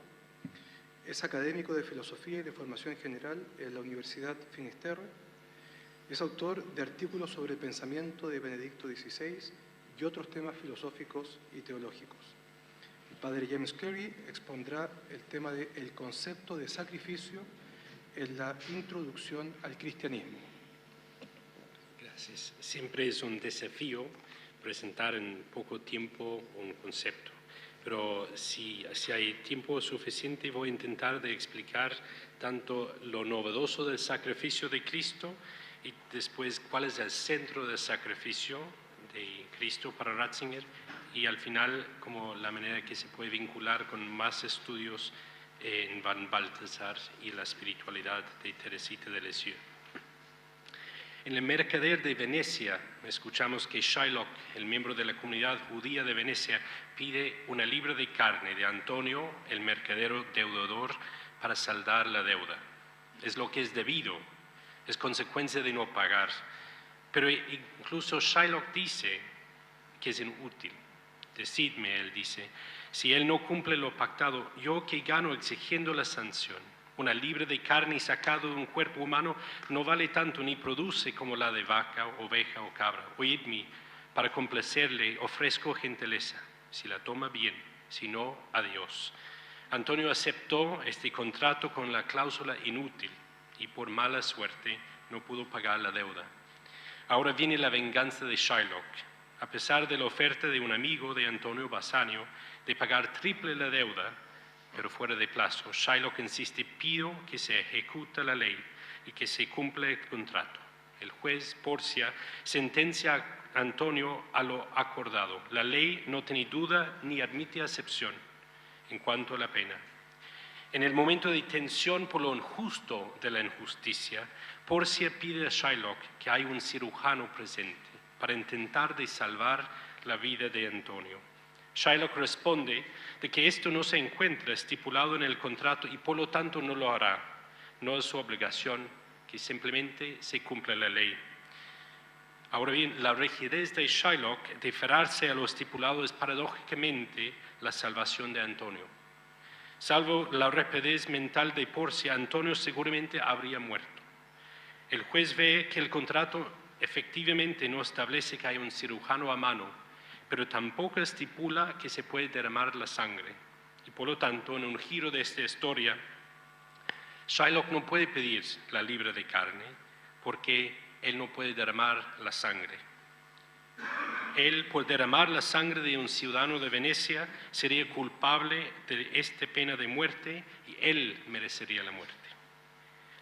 Es académico de Filosofía y de Formación General en la Universidad Finisterre. Es autor de artículos sobre el pensamiento de Benedicto XVI y otros temas filosóficos y teológicos. El padre James Cleary expondrá el tema del concepto de sacrificio en la introducción al cristianismo. Gracias. Siempre es un desafío presentar en poco tiempo un concepto, pero si hay tiempo suficiente voy a intentar de explicar tanto lo novedoso del sacrificio de Cristo y después cuál es el centro del sacrificio de Cristo para Ratzinger y al final como la manera que se puede vincular con más estudios en Van Balthasar y la espiritualidad de Teresita de Lisieux. En el Mercader de Venecia escuchamos que Shylock, el miembro de la comunidad judía de Venecia, pide una libra de carne de Antonio, el mercadero deudor, para saldar la deuda. Es lo que es debido, es consecuencia de no pagar. Pero incluso Shylock dice que es inútil. Decidme, él dice, si él no cumple lo pactado, ¿yo qué gano exigiendo la sanción? Una libra de carne sacado de un cuerpo humano no vale tanto ni produce como la de vaca, oveja o cabra. Oídme, para complacerle ofrezco gentileza, si la toma bien, si no, adiós. Antonio aceptó este contrato con la cláusula inútil y por mala suerte no pudo pagar la deuda. Ahora viene la venganza de Shylock. A pesar de la oferta de un amigo de Antonio Bassanio de pagar triple la deuda, pero fuera de plazo, Shylock insiste, pido que se ejecute la ley y que se cumpla el contrato. El juez Porcia sentencia a Antonio a lo acordado. La ley no tiene duda ni admite acepción en cuanto a la pena. En el momento de tensión por lo injusto de la injusticia, Porcia pide a Shylock que haya un cirujano presente para intentar de salvar la vida de Antonio. Shylock responde de que esto no se encuentra estipulado en el contrato y por lo tanto no lo hará. No es su obligación, que simplemente se cumpla la ley. Ahora bien, la rigidez de Shylock de aferrarse a lo estipulado es paradójicamente la salvación de Antonio. Salvo la rapidez mental de Porcia, Antonio seguramente habría muerto. El juez ve que el contrato efectivamente no establece que hay un cirujano a mano, pero tampoco estipula que se puede derramar la sangre. Y por lo tanto, en un giro de esta historia, Shylock no puede pedir la libra de carne porque él no puede derramar la sangre. Él, por derramar la sangre de un ciudadano de Venecia, sería culpable de esta pena de muerte y él merecería la muerte.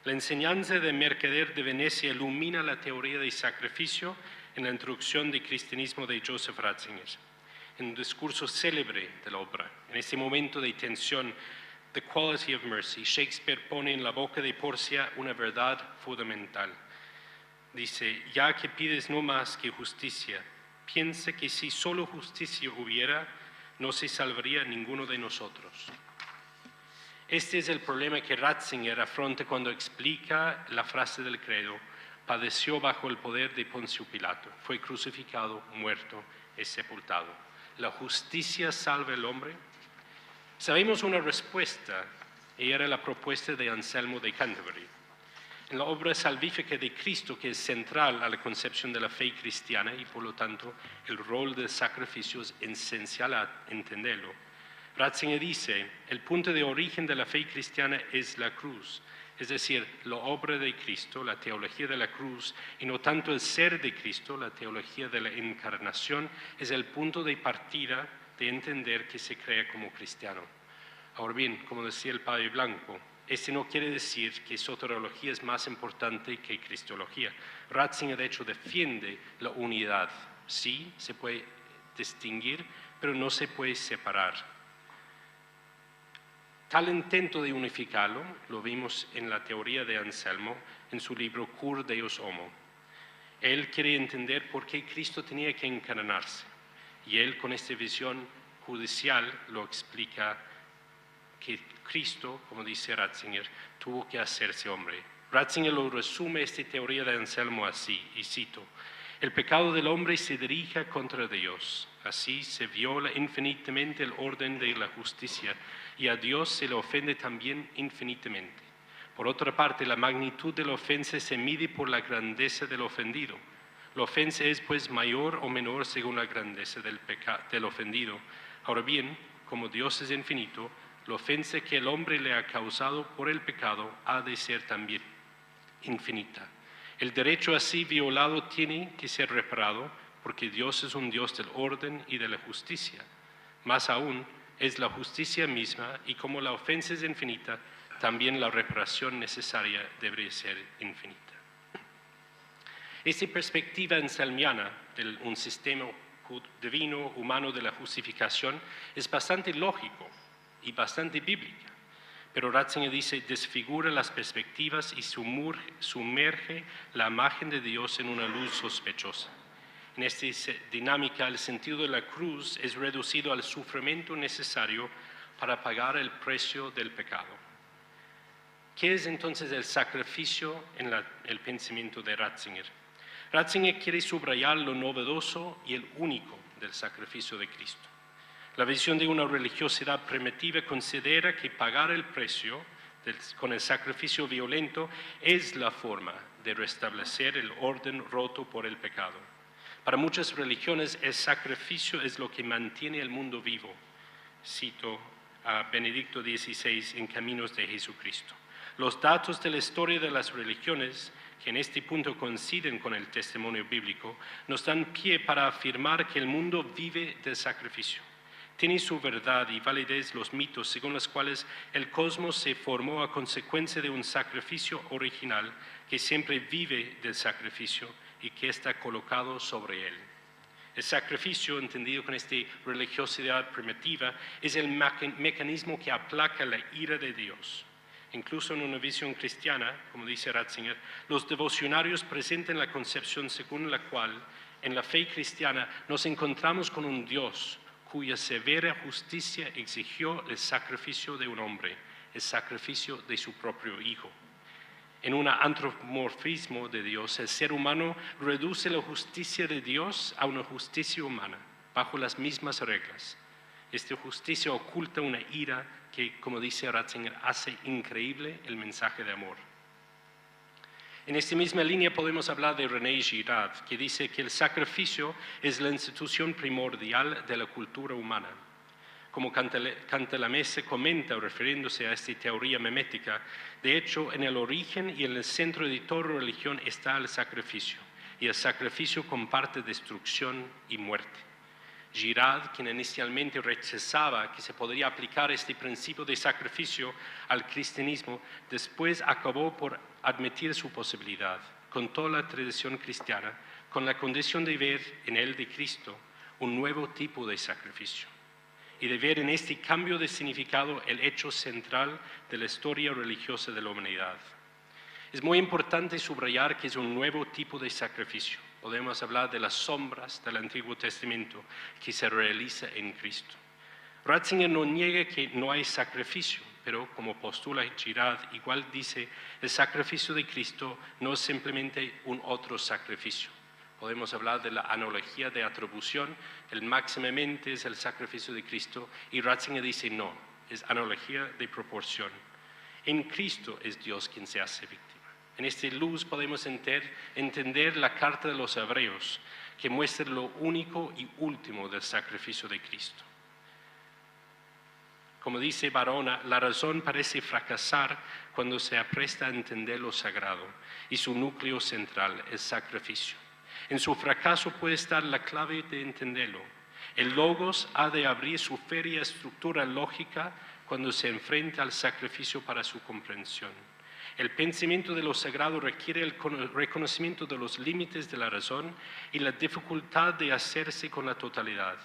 La enseñanza del Mercader de Venecia ilumina la teoría del sacrificio en la introducción del cristianismo de Joseph Ratzinger. en un discurso célebre de la obra. En este momento de tensión, The Quality of Mercy, Shakespeare pone en la boca de Porcia una verdad fundamental. Dice, ya que pides no más que justicia, piensa que si solo justicia hubiera, no se salvaría ninguno de nosotros. Este es el problema que Ratzinger afronta cuando explica la frase del credo, padeció bajo el poder de Poncio Pilato, fue crucificado, muerto y sepultado. ¿La justicia salva al hombre? Sabemos una respuesta, y era la propuesta de Anselmo de Canterbury. En la obra salvífica de Cristo, que es central a la concepción de la fe cristiana y por lo tanto el rol del sacrificio es esencial a entenderlo, Ratzinger dice, el punto de origen de la fe cristiana es la cruz, es decir, la obra de Cristo, la teología de la cruz, y no tanto el ser de Cristo, la teología de la encarnación, es el punto de partida de entender que se crea como cristiano. Ahora bien, como decía el Padre Blanco, este no quiere decir que soteriología es más importante que cristología. Ratzinger, de hecho, defiende la unidad. Sí, se puede distinguir, pero no se puede separar. Tal intento de unificarlo lo vimos en la teoría de Anselmo en su libro Cur Deus Homo. Él quiere entender por qué Cristo tenía que encarnarse y él con esta visión judicial lo explica que Cristo, como dice Ratzinger, tuvo que hacerse hombre. Ratzinger lo resume esta teoría de Anselmo así, y cito, el pecado del hombre se dirige contra Dios, así se viola infinitamente el orden de la justicia y a Dios se le ofende también infinitamente. Por otra parte, la magnitud de la ofensa se mide por la grandeza del ofendido. La ofensa es pues mayor o menor según la grandeza del ofendido. Ahora bien, como Dios es infinito, la ofensa que el hombre le ha causado por el pecado ha de ser también infinita. El derecho así violado tiene que ser reparado porque Dios es un Dios del orden y de la justicia. Más aún, es la justicia misma y como la ofensa es infinita, también la reparación necesaria debe ser infinita. Esta perspectiva anselmiana de un sistema divino humano de la justificación es bastante lógico y bastante bíblica, pero Ratzinger dice desfigura las perspectivas y sumerge la imagen de Dios en una luz sospechosa. En esta dinámica, el sentido de la cruz es reducido al sufrimiento necesario para pagar el precio del pecado. ¿Qué es entonces el sacrificio en el pensamiento de Ratzinger? Ratzinger quiere subrayar lo novedoso y el único del sacrificio de Cristo. La visión de una religiosidad primitiva considera que pagar el precio con el sacrificio violento es la forma de restablecer el orden roto por el pecado. Para muchas religiones el sacrificio es lo que mantiene el mundo vivo. Cito a Benedicto XVI en Caminos de Jesucristo. Los datos de la historia de las religiones, que en este punto coinciden con el testimonio bíblico, nos dan pie para afirmar que el mundo vive del sacrificio. Tiene su verdad y validez los mitos según los cuales el cosmos se formó a consecuencia de un sacrificio original que siempre vive del sacrificio y que está colocado sobre él. El sacrificio, entendido con esta religiosidad primitiva, es el mecanismo que aplaca la ira de Dios. Incluso en una visión cristiana, como dice Ratzinger, los devocionarios presentan la concepción según la cual, en la fe cristiana, nos encontramos con un Dios cuya severa justicia exigió el sacrificio de un hombre, el sacrificio de su propio Hijo. En un antropomorfismo de Dios, el ser humano reduce la justicia de Dios a una justicia humana, bajo las mismas reglas. Esta justicia oculta una ira que, como dice Ratzinger, hace increíble el mensaje de amor. En esta misma línea podemos hablar de René Girard, que dice que el sacrificio es la institución primordial de la cultura humana. Como Cantalamessa comenta, refiriéndose a esta teoría memética, de hecho, en el origen y en el centro de toda religión está el sacrificio, y el sacrificio comparte destrucción y muerte. Girard, quien inicialmente rechazaba que se podría aplicar este principio de sacrificio al cristianismo, después acabó por admitir su posibilidad, con toda la tradición cristiana, con la condición de ver en él de Cristo un nuevo tipo de sacrificio, y de ver en este cambio de significado el hecho central de la historia religiosa de la humanidad. Es muy importante subrayar que es un nuevo tipo de sacrificio. Podemos hablar de las sombras del Antiguo Testamento que se realiza en Cristo. Ratzinger no niega que no hay sacrificio, pero como postula Girard, igual dice, el sacrificio de Cristo no es simplemente un otro sacrificio. Podemos hablar de la analogía de atribución, el máximamente es el sacrificio de Cristo, y Ratzinger dice no, es analogía de proporción. En Cristo es Dios quien se hace víctima. En esta luz podemos entender la carta de los Hebreos, que muestra lo único y último del sacrificio de Cristo. Como dice Barona, la razón parece fracasar cuando se apresta a entender lo sagrado y su núcleo central, el sacrificio. En su fracaso puede estar la clave de entenderlo. El logos ha de abrir su férrea estructura lógica cuando se enfrenta al sacrificio para su comprensión. El pensamiento de lo sagrado requiere el reconocimiento de los límites de la razón y la dificultad de hacerse con la totalidad.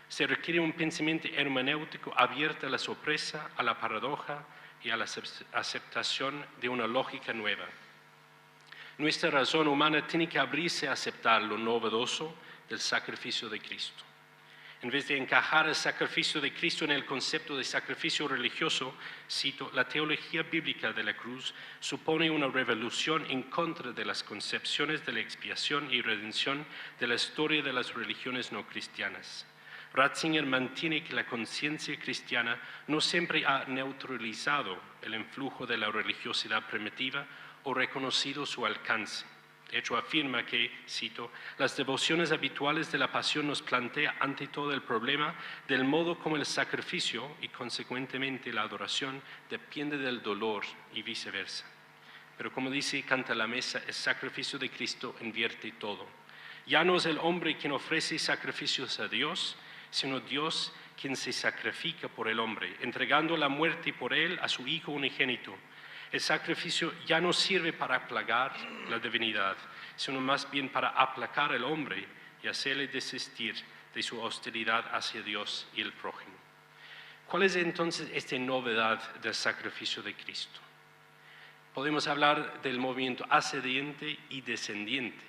Se requiere un pensamiento hermenéutico abierto a la sorpresa, a la paradoja y a la aceptación de una lógica nueva. Nuestra razón humana tiene que abrirse a aceptar lo novedoso del sacrificio de Cristo. En vez de encajar el sacrificio de Cristo en el concepto de sacrificio religioso, cito, la teología bíblica de la cruz supone una revolución en contra de las concepciones de la expiación y redención de la historia de las religiones no cristianas. Ratzinger mantiene que la conciencia cristiana no siempre ha neutralizado el influjo de la religiosidad primitiva o reconocido su alcance. De hecho, afirma que, cito, las devociones habituales de la pasión nos plantea ante todo el problema del modo como el sacrificio y consecuentemente la adoración depende del dolor y viceversa. Pero como dice Canta la Mesa, el sacrificio de Cristo invierte todo. Ya no es el hombre quien ofrece sacrificios a Dios, sino Dios quien se sacrifica por el hombre, entregando la muerte por él a su Hijo unigénito. El sacrificio ya no sirve para aplacar la divinidad, sino más bien para aplacar al hombre y hacerle desistir de su hostilidad hacia Dios y el prójimo. ¿Cuál es entonces esta novedad del sacrificio de Cristo? Podemos hablar del movimiento ascendiente y descendiente.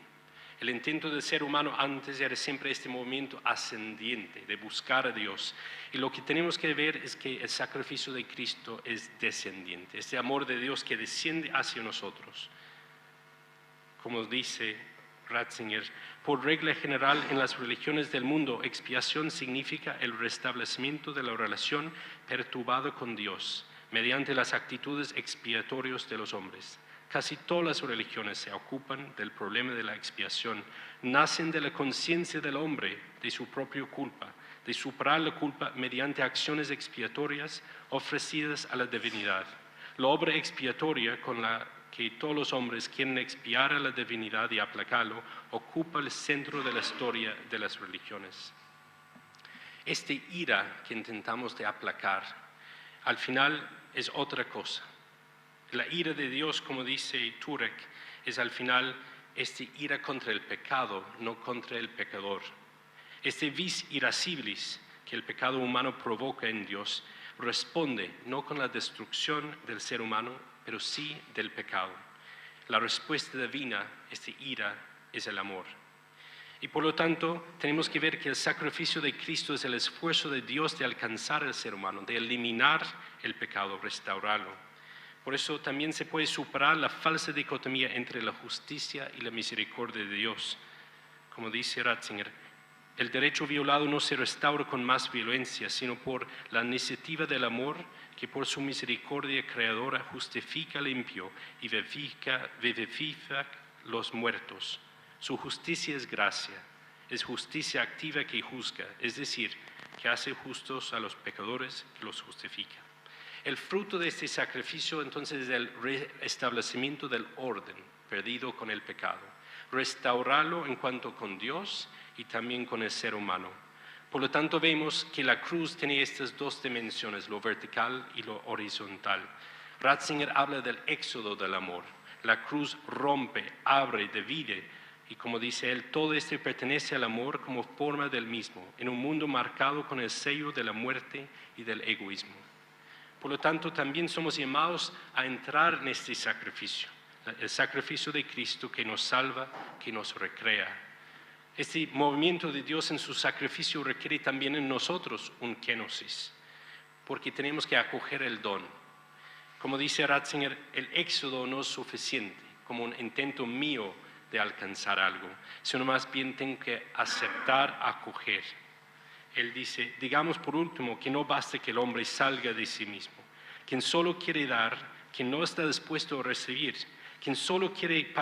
El intento del ser humano antes era siempre este movimiento ascendiente, de buscar a Dios. Y lo que tenemos que ver es que el sacrificio de Cristo es descendiente, este amor de Dios que desciende hacia nosotros. Como dice Ratzinger, por regla general en las religiones del mundo, expiación significa el restablecimiento de la relación perturbada con Dios mediante las actitudes expiatorias de los hombres. Casi todas las religiones se ocupan del problema de la expiación, nacen de la conciencia del hombre, de su propia culpa, de superar la culpa mediante acciones expiatorias ofrecidas a la divinidad. La obra expiatoria con la que todos los hombres quieren expiar a la divinidad y aplacarlo ocupa el centro de la historia de las religiones. Esta ira que intentamos de aplacar, al final es otra cosa. La ira de Dios, como dice Turek, es al final esta ira contra el pecado, no contra el pecador. Este vis irascibilis que el pecado humano provoca en Dios responde no con la destrucción del ser humano, pero sí del pecado. La respuesta divina, esta ira, es el amor. Y por lo tanto, tenemos que ver que el sacrificio de Cristo es el esfuerzo de Dios de alcanzar al ser humano, de eliminar el pecado, restaurarlo. Por eso también se puede superar la falsa dicotomía entre la justicia y la misericordia de Dios. Como dice Ratzinger, el derecho violado no se restaura con más violencia, sino por la iniciativa del amor que por su misericordia creadora justifica al impío y vivifica los muertos. Su justicia es gracia, es justicia activa que juzga, es decir, que hace justos a los pecadores, que los justifica. El fruto de este sacrificio entonces es el restablecimiento del orden perdido con el pecado, restaurarlo en cuanto con Dios y también con el ser humano. Por lo tanto vemos que la cruz tiene estas dos dimensiones, lo vertical y lo horizontal. Ratzinger habla del éxodo del amor. La cruz rompe, abre, divide Y como dice él, todo esto pertenece al amor como forma del mismo, en un mundo marcado con el sello de la muerte y del egoísmo. Por lo tanto, también somos llamados a entrar en este sacrificio, el sacrificio de Cristo que nos salva, que nos recrea. Este movimiento de Dios en su sacrificio requiere también en nosotros un kenosis, porque tenemos que acoger el don. Como dice Ratzinger, el éxodo no es suficiente como un intento mío de alcanzar algo, sino más bien tengo que aceptar, acoger. Él dice, digamos por último que no basta que el hombre salga de sí mismo. Quien solo quiere dar, quien no está dispuesto a recibir, quien solo quiere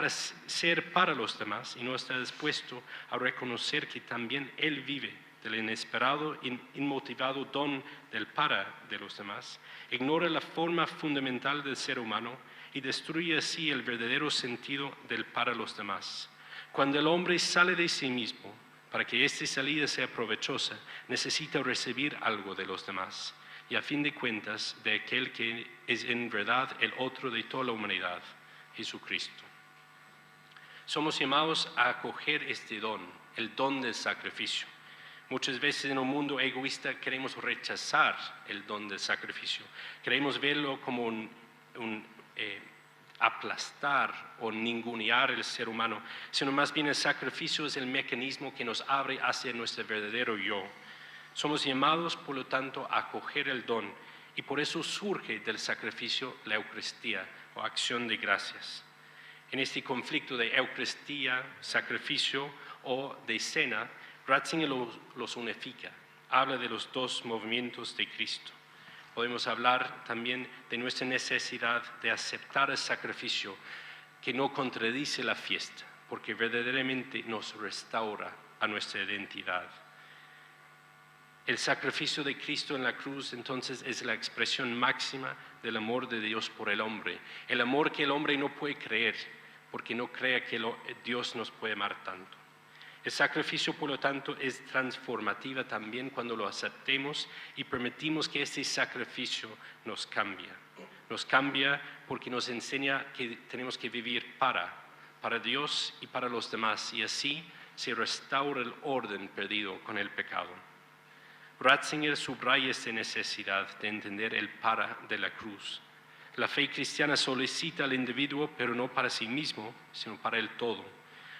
ser para los demás y no está dispuesto a reconocer que también él vive del inesperado, inmotivado don del para de los demás, ignora la forma fundamental del ser humano y destruye así el verdadero sentido del para los demás. Cuando el hombre sale de sí mismo, para que esta salida sea provechosa, necesita recibir algo de los demás, y a fin de cuentas de aquel que es en verdad el otro de toda la humanidad, Jesucristo. Somos llamados a acoger este don, el don del sacrificio. Muchas veces en un mundo egoísta queremos rechazar el don del sacrificio. Queremos verlo como aplastar o ningunear el ser humano, sino más bien el sacrificio es el mecanismo que nos abre hacia nuestro verdadero yo. Somos llamados, por lo tanto, a acoger el don y por eso surge del sacrificio la Eucaristía o acción de gracias. En este conflicto de Eucaristía, sacrificio o de cena, Ratzinger los unifica, habla de los dos movimientos de Cristo. Podemos hablar también de nuestra necesidad de aceptar el sacrificio que no contradice la fiesta, porque verdaderamente nos restaura a nuestra identidad. El sacrificio de Cristo en la cruz entonces es la expresión máxima del amor de Dios por el hombre, el amor que el hombre no puede creer, porque no cree que Dios nos puede amar tanto. El sacrificio, por lo tanto, es transformativa también cuando lo aceptemos y permitimos que este sacrificio nos cambie. Nos cambia porque nos enseña que tenemos que vivir para Dios y para los demás, y así se restaura el orden perdido con el pecado. Ratzinger subraya esta necesidad de entender el para de la cruz. La fe cristiana solicita al individuo, pero no para sí mismo, sino para el todo.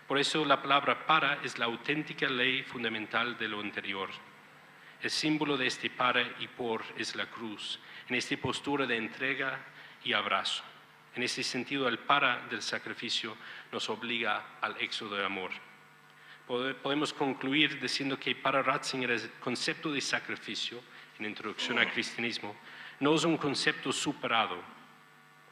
Por eso la palabra para es la auténtica ley fundamental de lo anterior. El símbolo de este para y por es la cruz, en esta postura de entrega y abrazo. En ese sentido, el para del sacrificio nos obliga al éxodo de amor. Podemos concluir diciendo que para Ratzinger el concepto de sacrificio, en Introducción al Cristianismo, no es un concepto superado,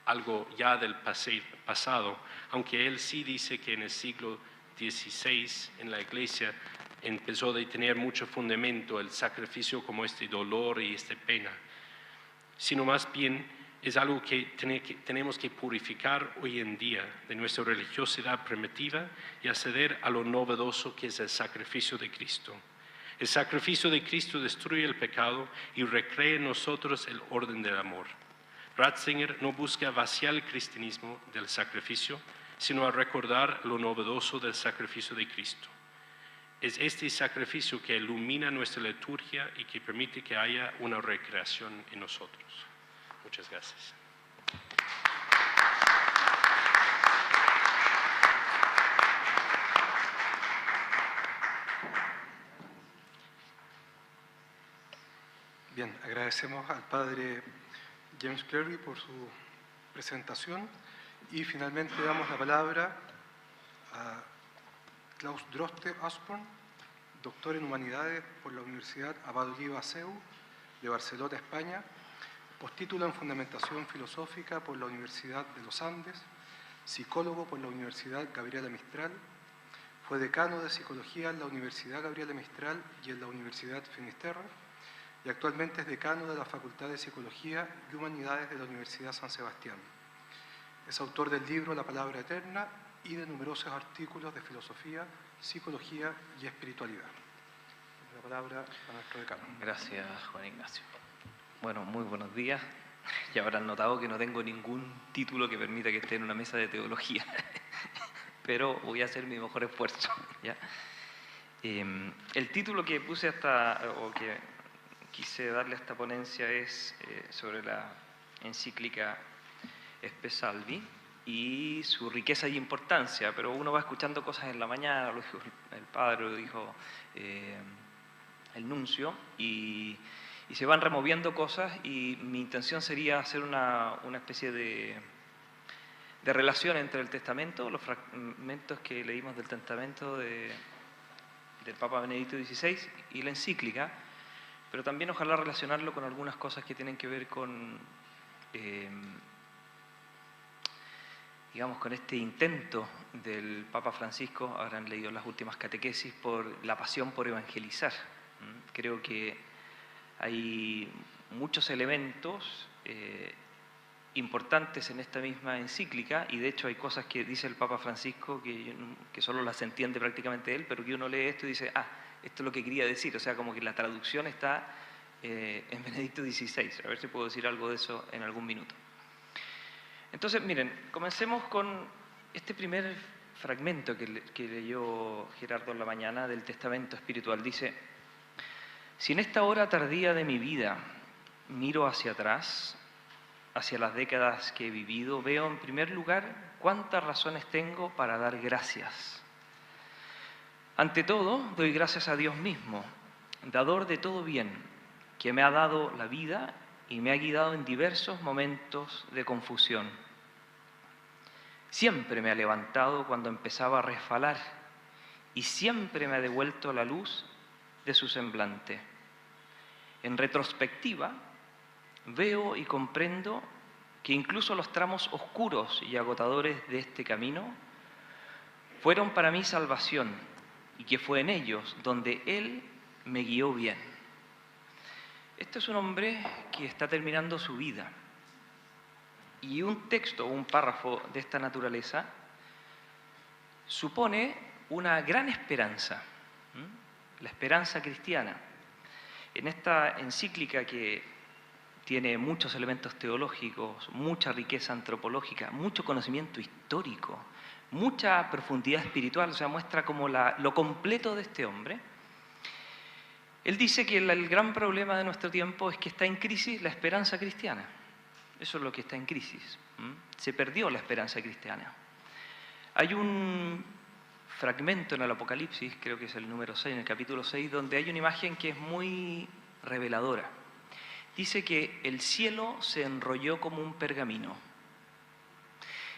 algo ya del pasado, aunque él sí dice que en el siglo XVI en la Iglesia empezó a tener mucho fundamento el sacrificio como este dolor y esta pena, sino más bien es algo que tenemos que purificar hoy en día de nuestra religiosidad primitiva y acceder a lo novedoso que es el sacrificio de Cristo. El sacrificio de Cristo destruye el pecado y recrea en nosotros el orden del amor. Ratzinger no busca vaciar el cristianismo del sacrificio, sino a recordar lo novedoso del sacrificio de Cristo. Es este sacrificio que ilumina nuestra liturgia y que permite que haya una recreación en nosotros. Muchas gracias. Bien, agradecemos al padre James Cleary por su presentación y finalmente damos la palabra a Klaus Droste Osborne, doctor en Humanidades por la Universidad Abad Oliba CEU de Barcelona, España, postítulo en Fundamentación Filosófica por la Universidad de los Andes, psicólogo por la Universidad Gabriela Mistral, fue decano de Psicología en la Universidad Gabriela Mistral y en la Universidad Finisterre, y actualmente es decano de la Facultad de Psicología y Humanidades de la Universidad San Sebastián. Es autor del libro La Palabra Eterna y de numerosos artículos de filosofía, psicología y espiritualidad. La palabra a nuestro decano. Gracias, Juan Ignacio. Bueno, muy buenos días. Ya habrán notado que no tengo ningún título que permita que esté en una mesa de teología. pero voy a hacer mi mejor esfuerzo. ¿Ya? El título que puse o que quise darle a esta ponencia es sobre la encíclica Spe Salvi y su riqueza y importancia, pero uno va escuchando cosas en la mañana, lo dijo el padre, lo dijo el nuncio, y se van removiendo cosas, y mi intención sería hacer una especie de relación entre el testamento, los fragmentos que leímos del testamento del Papa Benedicto XVI y la encíclica, pero también ojalá relacionarlo con algunas cosas que tienen que ver con, digamos, con este intento del Papa Francisco, habrán leído las últimas catequesis, por la pasión por evangelizar. Creo que hay muchos elementos importantes en esta misma encíclica, y de hecho hay cosas que dice el Papa Francisco que solo las entiende prácticamente él, pero que uno lee esto y dice, esto es lo que quería decir, o sea, como que la traducción está en Benedicto XVI. A ver si puedo decir algo de eso en algún minuto. Entonces, miren, comencemos con este primer fragmento que leyó Gerardo en la mañana del Testamento Espiritual. Dice: si en esta hora tardía de mi vida miro hacia atrás, hacia las décadas que he vivido, veo en primer lugar cuántas razones tengo para dar gracias. Ante todo, doy gracias a Dios mismo, dador de todo bien, que me ha dado la vida y me ha guiado en diversos momentos de confusión. Siempre me ha levantado cuando empezaba a resbalar y siempre me ha devuelto la luz de su semblante. En retrospectiva, veo y comprendo que incluso los tramos oscuros y agotadores de este camino fueron para mí salvación, y que fue en ellos donde Él me guió bien. Este es un hombre que está terminando su vida, y un texto, un párrafo de esta naturaleza supone una gran esperanza, la esperanza cristiana. En esta encíclica, que tiene muchos elementos teológicos, mucha riqueza antropológica, mucho conocimiento histórico, mucha profundidad espiritual, o sea, muestra como lo completo de este hombre. Él dice que el gran problema de nuestro tiempo es que está en crisis la esperanza cristiana. Eso es lo que está en crisis. Se perdió la esperanza cristiana. Hay un fragmento en el Apocalipsis, creo que es el número 6, en el capítulo 6, donde hay una imagen que es muy reveladora. Dice que el cielo se enrolló como un pergamino.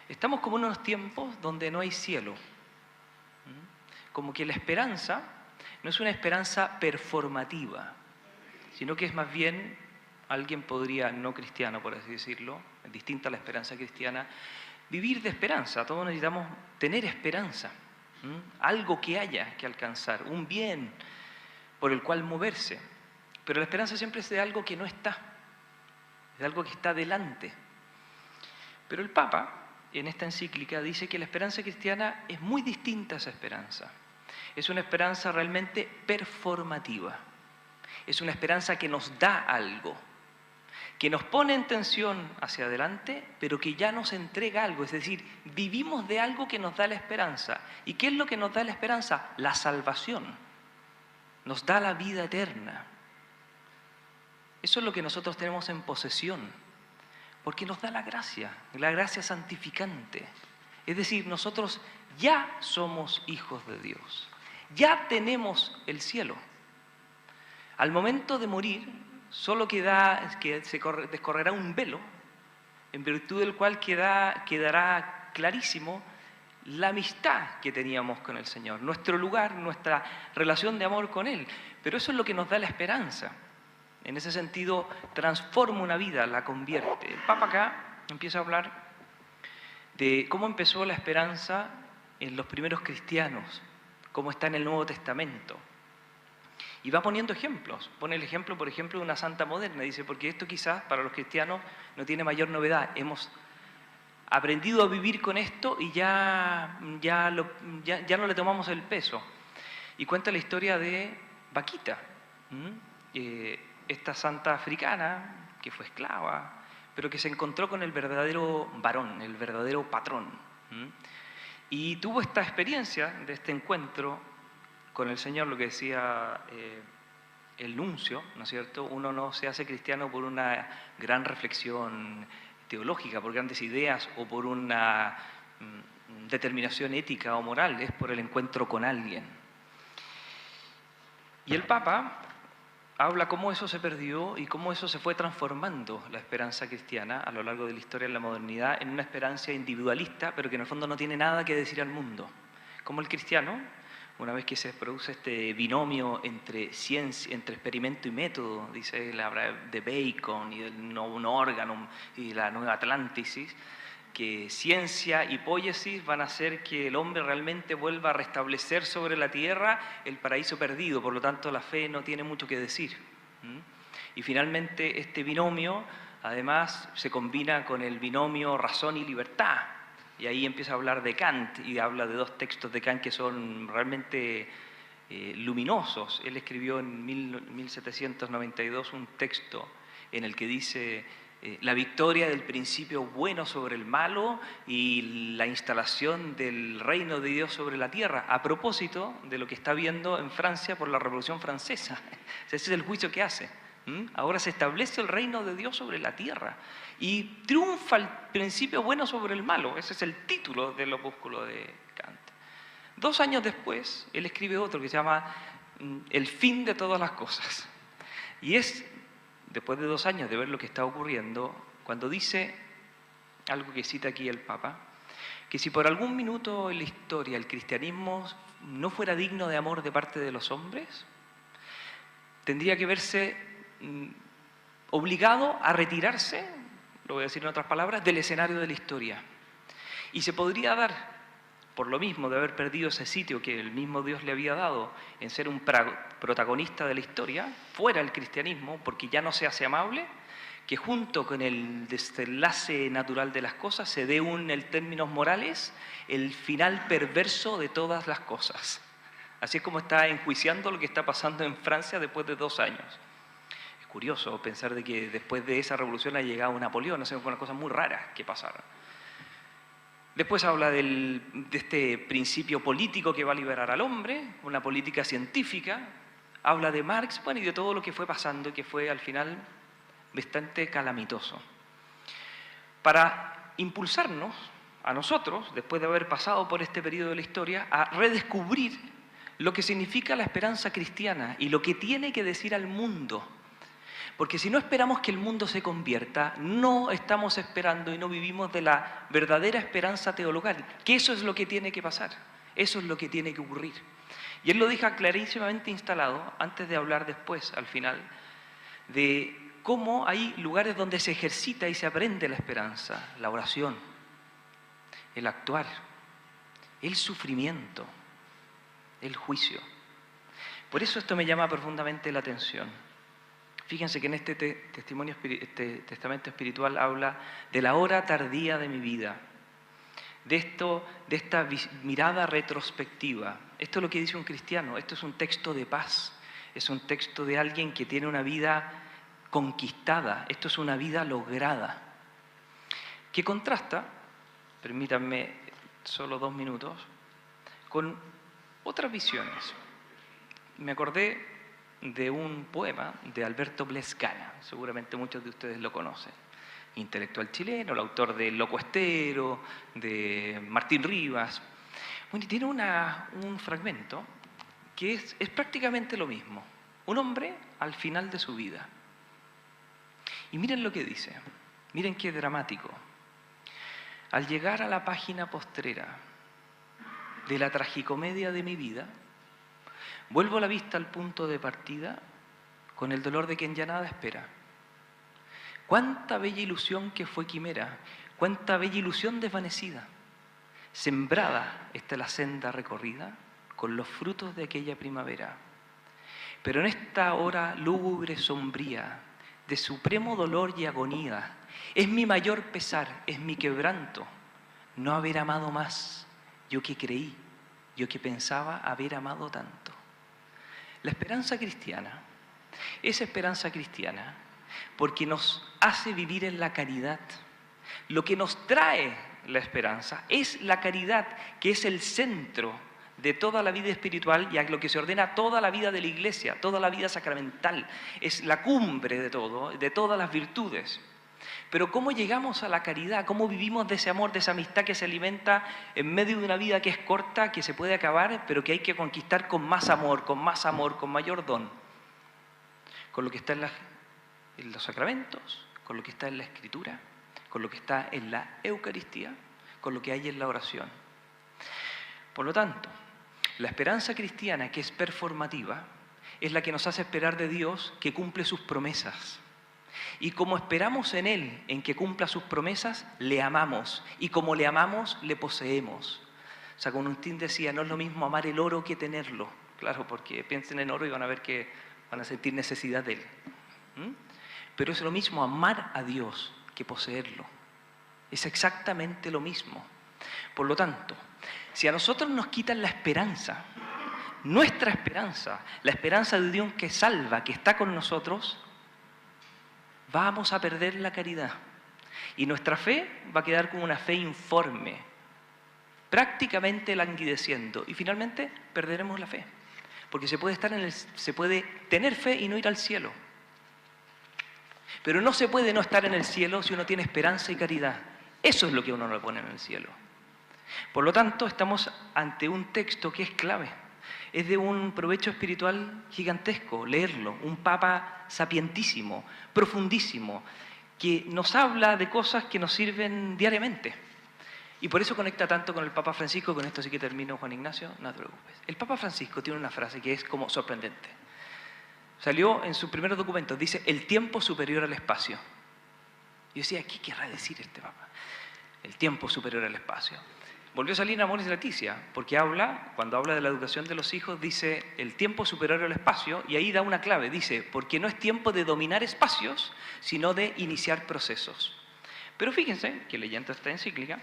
Estamos como en unos tiempos donde no hay cielo. Como que la esperanza no es una esperanza performativa, sino que es más bien, alguien podría, no cristiano por así decirlo, distinta a la esperanza cristiana, vivir de esperanza. Todos necesitamos tener esperanza, algo que haya que alcanzar, un bien por el cual moverse. Pero la esperanza siempre es de algo que no está, de algo que está delante. Pero el Papa, en esta encíclica, dice que la esperanza cristiana es muy distinta a esa esperanza. Es una esperanza realmente performativa. Es una esperanza que nos da algo, que nos pone en tensión hacia adelante, pero que ya nos entrega algo. Es decir, vivimos de algo que nos da la esperanza. ¿Y qué es lo que nos da la esperanza? La salvación. Nos da la vida eterna. Eso es lo que nosotros tenemos en posesión, porque nos da la gracia santificante. Es decir, nosotros ya somos hijos de Dios, ya tenemos el cielo. Al momento de morir, solo se descorrerá un velo, en virtud del cual quedará clarísimo la amistad que teníamos con el Señor, nuestro lugar, nuestra relación de amor con Él. Pero eso es lo que nos da la esperanza. En ese sentido, transforma una vida, la convierte. El Papa acá empieza a hablar de cómo empezó la esperanza en los primeros cristianos, cómo está en el Nuevo Testamento. Y va poniendo ejemplos. Pone el ejemplo, por ejemplo, de una santa moderna. Dice, porque esto quizás para los cristianos no tiene mayor novedad. Hemos aprendido a vivir con esto y ya no le tomamos el peso. Y cuenta la historia de Vaquita, esta santa africana que fue esclava, pero que se encontró con el verdadero varón, el verdadero patrón. Y tuvo esta experiencia de este encuentro con el Señor, lo que decía el nuncio, ¿no es cierto? Uno no se hace cristiano por una gran reflexión teológica, por grandes ideas o por una determinación ética o moral, es por el encuentro con alguien. Y el Papa habla cómo eso se perdió y cómo eso se fue transformando la esperanza cristiana a lo largo de la historia de la modernidad en una esperanza individualista, pero que en el fondo no tiene nada que decir al mundo. Como el cristiano, una vez que se produce este binomio entre ciencia, entre experimento y método, dice la obra de Bacon y del nuevo órgano y la nueva Atlanticis, que ciencia y poiesis van a hacer que el hombre realmente vuelva a restablecer sobre la tierra el paraíso perdido, por lo tanto la fe no tiene mucho que decir. Y finalmente este binomio además se combina con el binomio razón y libertad, y ahí empieza a hablar de Kant y habla de dos textos de Kant que son realmente luminosos. Él escribió en 1792 un texto en el que dice la victoria del principio bueno sobre el malo y la instalación del reino de Dios sobre la tierra, a propósito de lo que está viendo en Francia por la Revolución Francesa. Ese es el juicio que hace. Ahora se establece el reino de Dios sobre la tierra y triunfa el principio bueno sobre el malo. Ese es el título del opúsculo de Kant. 2 años después, él escribe otro que se llama El fin de todas las cosas. Y es, después de 2 años de ver lo que está ocurriendo, cuando dice algo que cita aquí el Papa, que si por algún minuto en la historia el cristianismo no fuera digno de amor de parte de los hombres, tendría que verse obligado a retirarse, lo voy a decir en otras palabras, del escenario de la historia. Y se podría dar, por lo mismo de haber perdido ese sitio que el mismo Dios le había dado en ser un protagonista de la historia, fuera el cristianismo, porque ya no se hace amable, que junto con el desenlace natural de las cosas se dé en términos morales el final perverso de todas las cosas. Así es como está enjuiciando lo que está pasando en Francia después de 2 años. Es curioso pensar de que después de esa revolución ha llegado Napoleón, fue una cosa muy rara que pasara. Después habla de este principio político que va a liberar al hombre, una política científica. Habla de Marx, bueno, y de todo lo que fue pasando y que fue al final bastante calamitoso. Para impulsarnos a nosotros, después de haber pasado por este periodo de la historia, a redescubrir lo que significa la esperanza cristiana y lo que tiene que decir al mundo. Porque si no esperamos que el mundo se convierta, no estamos esperando y no vivimos de la verdadera esperanza teologal, que eso es lo que tiene que pasar, eso es lo que tiene que ocurrir. Y él lo deja clarísimamente instalado, antes de hablar después, al final, de cómo hay lugares donde se ejercita y se aprende la esperanza, la oración, el actuar, el sufrimiento, el juicio. Por eso esto me llama profundamente la atención. Fíjense que en este testamento espiritual habla de la hora tardía de mi vida, de esta mirada retrospectiva. Esto es lo que dice un cristiano, esto es un texto de paz, es un texto de alguien que tiene una vida conquistada, esto es una vida lograda, que contrasta, permítanme solo 2 minutos, con otras visiones. Me acordé de un poema de Alberto Blescana, seguramente muchos de ustedes lo conocen, intelectual chileno, el autor de Loco Estero, de Martín Rivas. Bueno, y tiene un fragmento que es prácticamente lo mismo, un hombre al final de su vida. Y miren lo que dice, miren qué dramático. Al llegar a la página postrera de la tragicomedia de mi vida, vuelvo la vista al punto de partida con el dolor de quien ya nada espera. Cuánta bella ilusión que fue quimera, cuánta bella ilusión desvanecida. Sembrada está la senda recorrida con los frutos de aquella primavera. Pero en esta hora lúgubre sombría, de supremo dolor y agonía, es mi mayor pesar, es mi quebranto, no haber amado más, yo que creí, yo que pensaba haber amado tanto. La esperanza cristiana es esperanza cristiana porque nos hace vivir en la caridad. Lo que nos trae la esperanza, es la caridad, que es el centro de toda la vida espiritual y a lo que se ordena toda la vida de la Iglesia, toda la vida sacramental. Es la cumbre de todo, de todas las virtudes. Pero ¿cómo llegamos a la caridad? ¿Cómo vivimos de ese amor, de esa amistad que se alimenta en medio de una vida que es corta, que se puede acabar, pero que hay que conquistar con más amor, con mayor don? Con lo que está en los sacramentos, con lo que está en la Escritura, con lo que está en la Eucaristía, con lo que hay en la oración. Por lo tanto, la esperanza cristiana, que es performativa, es la que nos hace esperar de Dios que cumple sus promesas. Y como esperamos en Él, en que cumpla sus promesas, le amamos. Y como le amamos, le poseemos. San Agustín decía, no es lo mismo amar el oro que tenerlo. Claro, porque piensen en oro y van a ver que van a sentir necesidad de él. Pero es lo mismo amar a Dios que poseerlo. Es exactamente lo mismo. Por lo tanto, si a nosotros nos quitan la esperanza, nuestra esperanza, la esperanza de Dios que salva, que está con nosotros, vamos a perder la caridad. Y nuestra fe va a quedar como una fe informe, prácticamente languideciendo. Y finalmente perderemos la fe. Porque se puede tener fe y no ir al cielo. Pero no se puede no estar en el cielo si uno tiene esperanza y caridad. Eso es lo que uno no pone en el cielo. Por lo tanto, estamos ante un texto que es clave. Es de un provecho espiritual gigantesco leerlo. Un papa sapientísimo, profundísimo, que nos habla de cosas que nos sirven diariamente. Y por eso conecta tanto con el Papa Francisco. Con esto sí que termino, Juan Ignacio, no te preocupes. El Papa Francisco tiene una frase que es como sorprendente. Salió en sus primeros documentos, dice, el tiempo superior al espacio. Y yo decía, ¿qué querrá decir este Papa? El tiempo superior al espacio. Volvió a salir en Amoris Laetitia, porque cuando habla de la educación de los hijos, dice el tiempo superior al espacio, y ahí da una clave, dice, porque no es tiempo de dominar espacios, sino de iniciar procesos. Pero fíjense que leyendo esta encíclica,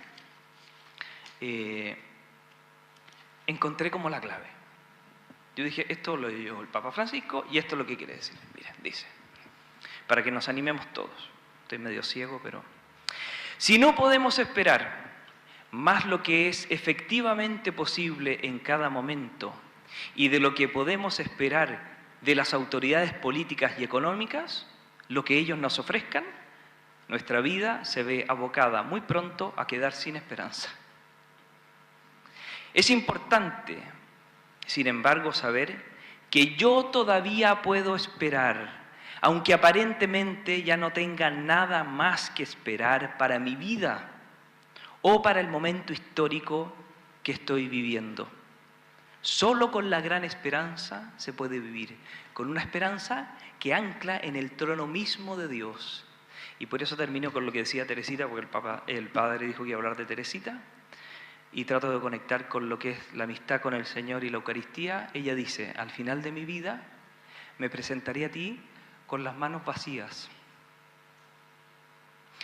encontré como la clave. Yo dije, esto lo dio el Papa Francisco y esto es lo que quiere decir. Miren, dice, para que nos animemos todos. Estoy medio ciego, pero... Si no podemos esperar más lo que es efectivamente posible en cada momento y de lo que podemos esperar de las autoridades políticas y económicas, lo que ellos nos ofrezcan, nuestra vida se ve abocada muy pronto a quedar sin esperanza. Es importante, sin embargo, saber que yo todavía puedo esperar, aunque aparentemente ya no tenga nada más que esperar para mi vida o para el momento histórico que estoy viviendo. Solo con la gran esperanza se puede vivir, con una esperanza que ancla en el trono mismo de Dios. Y por eso termino con lo que decía Teresita, porque el Padre dijo que iba a hablar de Teresita, y trato de conectar con lo que es la amistad con el Señor y la Eucaristía. Ella dice, al final de mi vida me presentaré a ti con las manos vacías,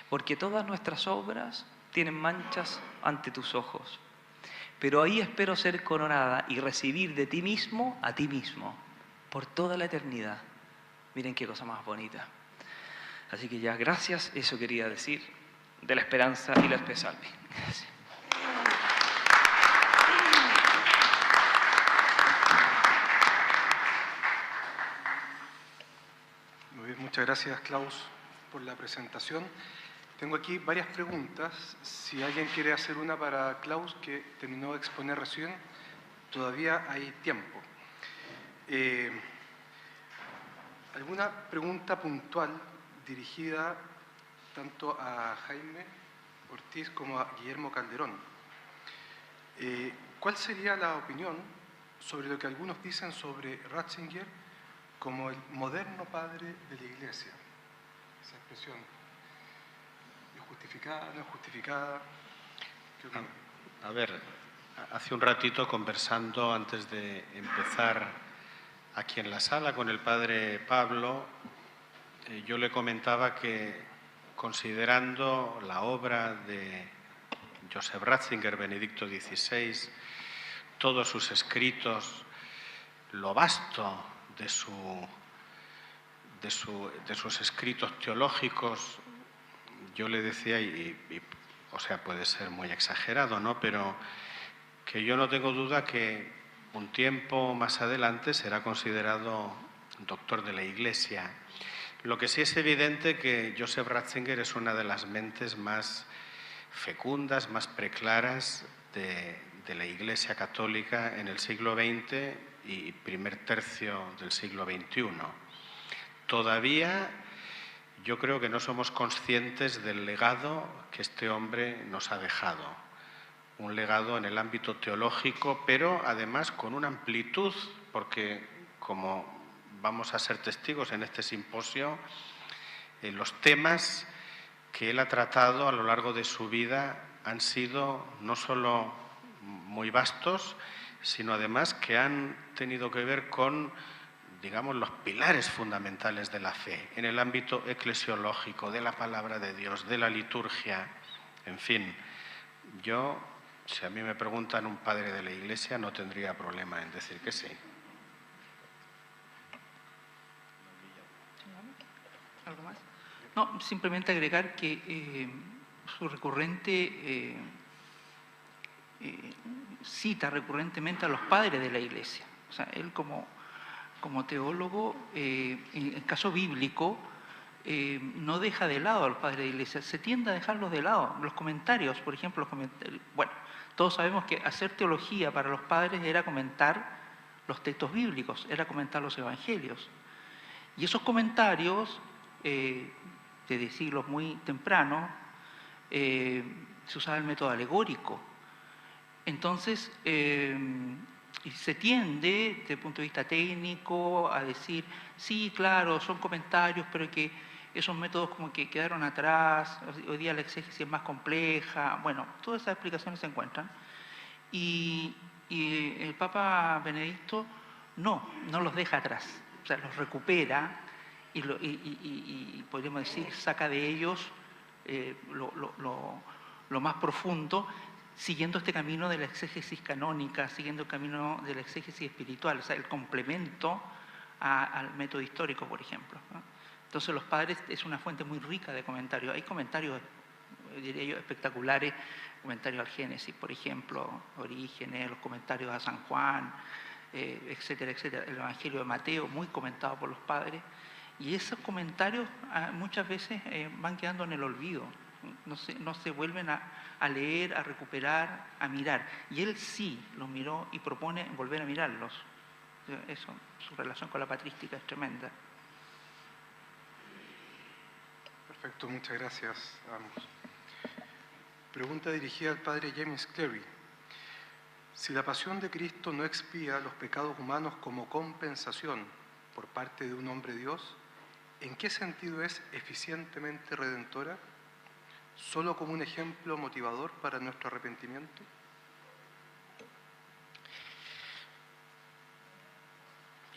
porque todas nuestras obras tienen manchas ante tus ojos, pero ahí espero ser coronada y recibir de ti mismo a ti mismo, por toda la eternidad. Miren qué cosa más bonita. Así que ya, gracias, eso quería decir de la esperanza y la salve. Gracias. Muy bien, muchas gracias, Klaus, por la presentación. Tengo aquí varias preguntas. Si alguien quiere hacer una para Klaus, que terminó de exponer recién, todavía hay tiempo. ¿Alguna pregunta puntual dirigida tanto a Jaime Ortiz como a Guillermo Calderón? ¿Cuál sería la opinión sobre lo que algunos dicen sobre Ratzinger como el moderno padre de la Iglesia? Esa expresión. ¿Es justificada, no es justificada? A ver, hace un ratito conversando antes de empezar aquí en la sala con el padre Pablo, yo le comentaba que considerando la obra de Joseph Ratzinger, Benedicto XVI, todos sus escritos, lo vasto de sus escritos teológicos, yo le decía, y o sea, puede ser muy exagerado, ¿no? Pero que yo no tengo duda que un tiempo más adelante será considerado doctor de la Iglesia. Lo que sí es evidente que Joseph Ratzinger es una de las mentes más fecundas, más preclaras de la Iglesia católica en el siglo XX y primer tercio del siglo XXI. Todavía yo creo que no somos conscientes del legado que este hombre nos ha dejado. Un legado en el ámbito teológico, pero además con una amplitud, porque como vamos a ser testigos en este simposio, los temas que él ha tratado a lo largo de su vida han sido no solo muy vastos, sino además que han tenido que ver con, digamos, los pilares fundamentales de la fe, en el ámbito eclesiológico, de la palabra de Dios, de la liturgia, en fin. Yo, si a mí me preguntan un padre de la Iglesia, no tendría problema en decir que sí. ¿Algo más? No, simplemente agregar que su recurrente cita recurrentemente a los padres de la Iglesia. O sea, él como teólogo, en el caso bíblico, no deja de lado a los padres de la Iglesia, se tiende a dejarlos de lado. Los comentarios, por ejemplo, bueno, todos sabemos que hacer teología para los padres era comentar los textos bíblicos, era comentar los evangelios. Y esos comentarios, desde siglos muy tempranos, se usaba el método alegórico. Entonces, y se tiende, desde el punto de vista técnico, a decir, sí, claro, son comentarios, pero que esos métodos como que quedaron atrás, hoy día la exégesis es más compleja, bueno, todas esas explicaciones se encuentran. Y el Papa Benedicto no los deja atrás, o sea, los recupera y podríamos decir, saca de ellos lo más profundo, siguiendo este camino de la exégesis canónica, siguiendo el camino de la exégesis espiritual, o sea, el complemento al método histórico, por ejemplo, ¿no? Entonces los padres es una fuente muy rica de comentarios. Hay comentarios, diría yo, espectaculares, comentarios al Génesis, por ejemplo, Orígenes, los comentarios a San Juan, etcétera, etcétera. El Evangelio de Mateo, muy comentado por los padres. Y esos comentarios muchas veces van quedando en el olvido. No se vuelven a leer, a recuperar, a mirar. Y él sí los miró y propone volver a mirarlos. Eso, su relación con la patrística es tremenda. Perfecto, muchas gracias a ambos. Pregunta dirigida al padre James Cleary. Si la pasión de Cristo no expía los pecados humanos como compensación por parte de un hombre Dios, ¿en qué sentido es eficientemente redentora? ¿Solo como un ejemplo motivador para nuestro arrepentimiento?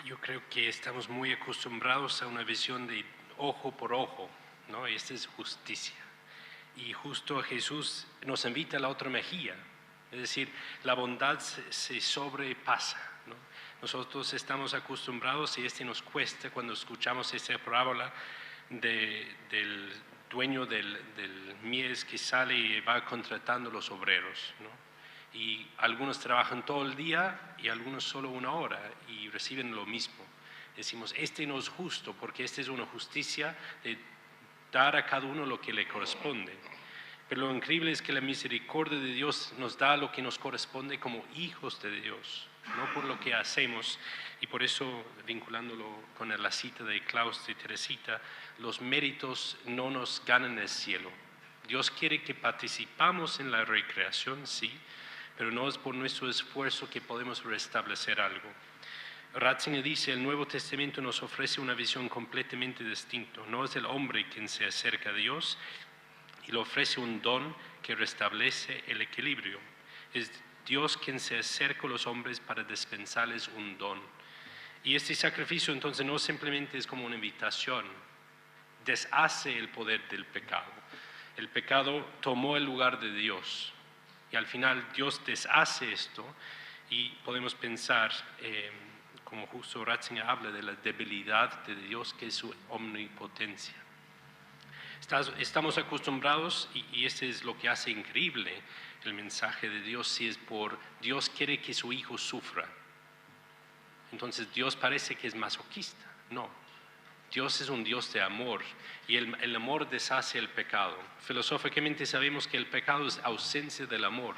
Yo creo que estamos muy acostumbrados a una visión de ojo por ojo, ¿no? Esta es justicia. Y justo Jesús nos invita a la otra mejilla. Es decir, la bondad se sobrepasa, ¿no? Nosotros estamos acostumbrados, y nos cuesta cuando escuchamos esta parábola del dueño del mies que sale y va contratando los obreros, ¿no? Y algunos trabajan todo el día y algunos solo una hora y reciben lo mismo. Decimos, no es justo, porque esta es una justicia de dar a cada uno lo que le corresponde. Pero lo increíble es que la misericordia de Dios nos da lo que nos corresponde como hijos de Dios, no por lo que hacemos. Y por eso, vinculándolo con la cita de Klaus de Teresita, los méritos no nos ganan el cielo. Dios quiere que participamos en la recreación, sí, pero no es por nuestro esfuerzo que podemos restablecer algo. Ratzinger dice, el Nuevo Testamento nos ofrece una visión completamente distinta. No es el hombre quien se acerca a Dios y le ofrece un don que restablece el equilibrio. Es Dios quien se acerca a los hombres para dispensarles un don. Y este sacrificio entonces no simplemente es como una invitación, deshace el poder del pecado. El pecado tomó el lugar de Dios y al final Dios deshace esto y podemos pensar, como justo Ratzinger habla de la debilidad de Dios, que es su omnipotencia. Estamos acostumbrados, y este es lo que hace increíble el mensaje de Dios, si es por Dios quiere que su hijo sufra. Entonces Dios parece que es masoquista. No, Dios es un Dios de amor y el amor deshace el pecado. Filosóficamente sabemos que el pecado es ausencia del amor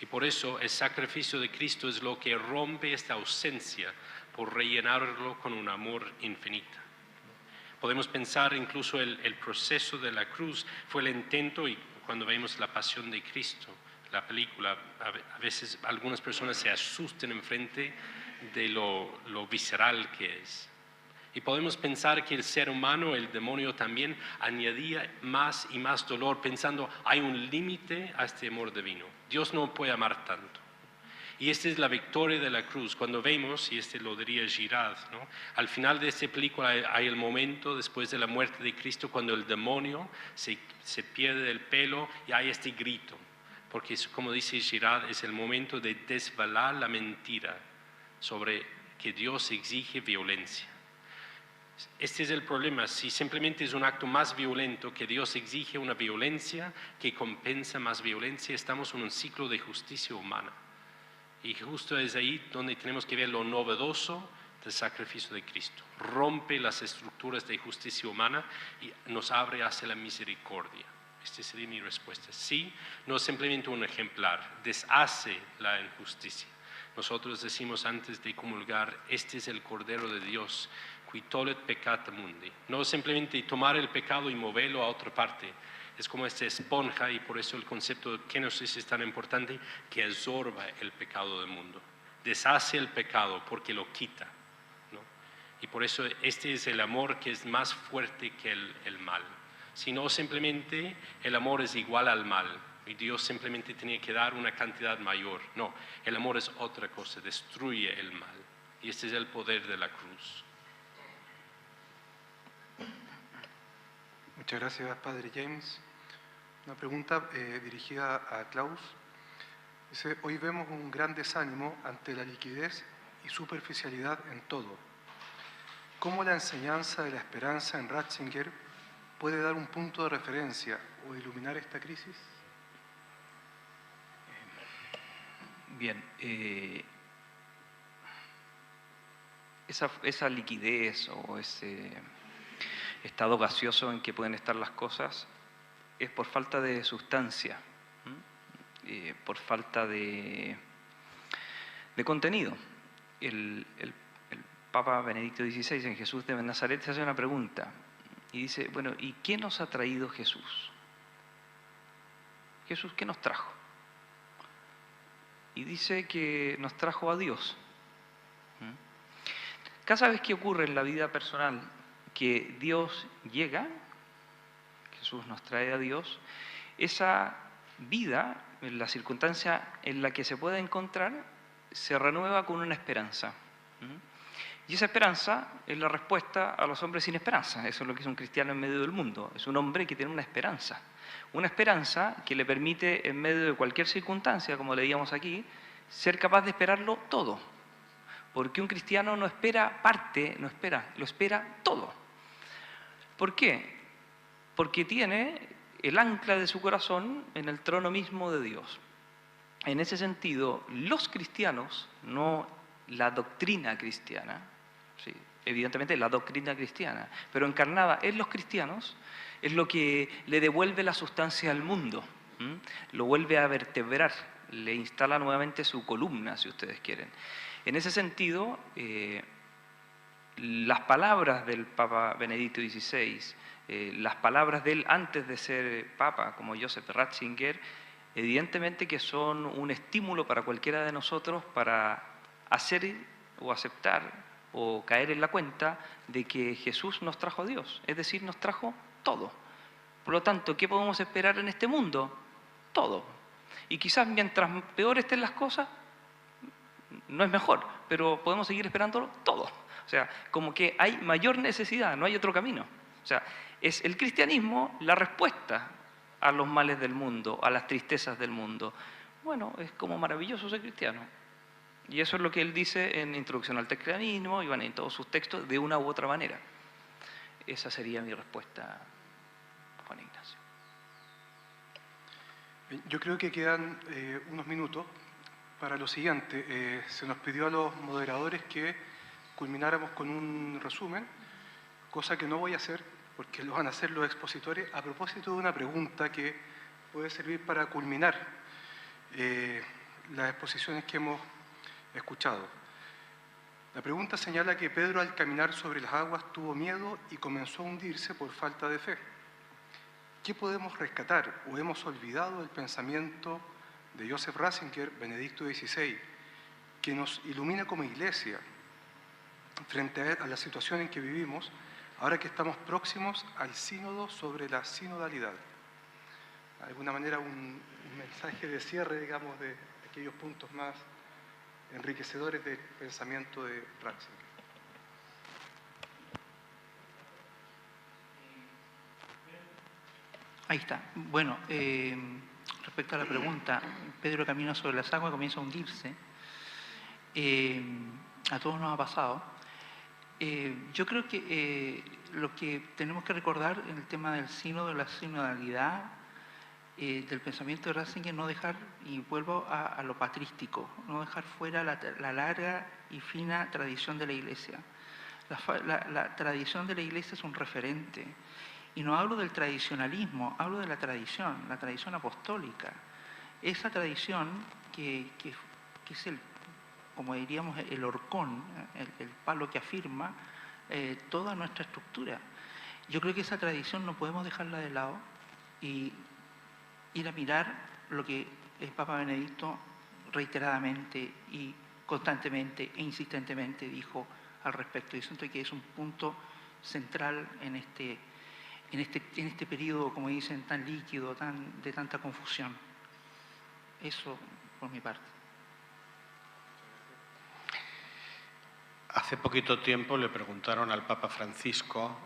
y por eso el sacrificio de Cristo es lo que rompe esta ausencia por rellenarlo con un amor infinito. Podemos pensar incluso el proceso de la cruz fue el intento, y cuando vemos la pasión de Cristo, la película, a veces algunas personas se asustan enfrente de lo visceral que es. Y podemos pensar que el ser humano, el demonio también, añadía más y más dolor, pensando, hay un límite a este amor divino. Dios no puede amar tanto. Y esta es la victoria de la cruz. Cuando vemos, y este lo diría Girard, ¿no? Al final de esta película hay el momento después de la muerte de Cristo cuando el demonio se pierde el pelo y hay este grito. Porque como dice Girard, es el momento de desvelar la mentira sobre que Dios exige violencia. Este es el problema, si simplemente es un acto más violento, que Dios exige una violencia que compensa más violencia, estamos en un ciclo de justicia humana. Y justo es ahí donde tenemos que ver lo novedoso del sacrificio de Cristo. Rompe las estructuras de justicia humana y nos abre hacia la misericordia. Esta sería mi respuesta. Sí, no es simplemente un ejemplar, deshace la injusticia. Nosotros decimos antes de comulgar, este es el Cordero de Dios, qui tollet peccata mundi. No simplemente tomar el pecado y moverlo a otra parte. Es como esta esponja, y por eso el concepto de kenosis es tan importante, que absorba el pecado del mundo. Deshace el pecado porque lo quita, ¿no? Y por eso este es el amor que es más fuerte que el mal. Si no, simplemente el amor es igual al mal. Y Dios simplemente tenía que dar una cantidad mayor. No, el amor es otra cosa, destruye el mal. Y este es el poder de la cruz. Muchas gracias, Padre James. Una pregunta dirigida a Klaus. Dice, hoy vemos un gran desánimo ante la liquidez y superficialidad en todo. ¿Cómo la enseñanza de la esperanza en Ratzinger puede dar un punto de referencia o iluminar esta crisis? Bien, esa liquidez o ese estado gaseoso en que pueden estar las cosas es por falta de sustancia, por falta de contenido. El Papa Benedicto XVI en Jesús de Nazaret se hace una pregunta y dice, bueno, ¿y qué nos ha traído Jesús? Jesús, ¿qué nos trajo? Y dice que nos trajo a Dios. Cada vez que ocurre en la vida personal que Dios llega, Jesús nos trae a Dios, esa vida, en la circunstancia en la que se puede encontrar, se renueva con una esperanza. Y esa esperanza es la respuesta a los hombres sin esperanza. Eso es lo que es un cristiano en medio del mundo. Es un hombre que tiene una esperanza que le permite, en medio de cualquier circunstancia, como leíamos aquí, ser capaz de esperarlo todo. Porque un cristiano no espera parte, lo espera todo. ¿Por qué? Porque tiene el ancla de su corazón en el trono mismo de Dios. En ese sentido, los cristianos, no la doctrina cristiana, sí, evidentemente la doctrina cristiana, pero encarnada en los cristianos, es lo que le devuelve la sustancia al mundo, lo vuelve a vertebrar, le instala nuevamente su columna, si ustedes quieren. En ese sentido, las palabras del Papa Benedicto XVI, las palabras de él antes de ser Papa, como Joseph Ratzinger, evidentemente que son un estímulo para cualquiera de nosotros para hacer o aceptar o caer en la cuenta de que Jesús nos trajo a Dios, es decir, nos trajo todo. Por lo tanto, ¿qué podemos esperar en este mundo? Todo. Y quizás mientras peor estén las cosas, no es mejor, pero podemos seguir esperándolo todo. O sea, como que hay mayor necesidad, no hay otro camino. O sea, es el cristianismo la respuesta a los males del mundo, a las tristezas del mundo. Bueno, es como maravilloso ser cristiano. Y eso es lo que él dice en Introducción al Cristianismo y bueno, en todos sus textos, de una u otra manera. Esa sería mi respuesta. Juan Ignacio. Yo creo que quedan unos minutos para lo siguiente. Se nos pidió a los moderadores que culmináramos con un resumen, cosa que no voy a hacer porque lo van a hacer los expositores a propósito de una pregunta que puede servir para culminar las exposiciones que hemos escuchado. La pregunta señala que Pedro al caminar sobre las aguas tuvo miedo y comenzó a hundirse por falta de fe. ¿Qué podemos rescatar o hemos olvidado del pensamiento de Joseph Ratzinger, Benedicto XVI, que nos ilumina como Iglesia frente a la situación en que vivimos, ahora que estamos próximos al sínodo sobre la sinodalidad? De alguna manera un mensaje de cierre, digamos, de aquellos puntos más enriquecedores del pensamiento de Ratzinger. Ahí está. Bueno, respecto a la pregunta, Pedro camina sobre las aguas, comienza a hundirse. A todos nos ha pasado. Yo creo que lo que tenemos que recordar en el tema del sínodo, de la sinodalidad, del pensamiento de Ratzinger, no dejar, y vuelvo a lo patrístico, no dejar fuera la larga y fina tradición de la Iglesia. La tradición de la Iglesia es un referente. Y no hablo del tradicionalismo, hablo de la tradición apostólica. Esa tradición que es como diríamos, el horcón, el palo que afirma toda nuestra estructura. Yo creo que esa tradición no podemos dejarla de lado y ir a mirar lo que el Papa Benedicto reiteradamente y constantemente e insistentemente dijo al respecto. Y siento que es un punto central en este periodo, como dicen, tan líquido, de tanta confusión. Eso por mi parte. Hace poquito tiempo le preguntaron al Papa Francisco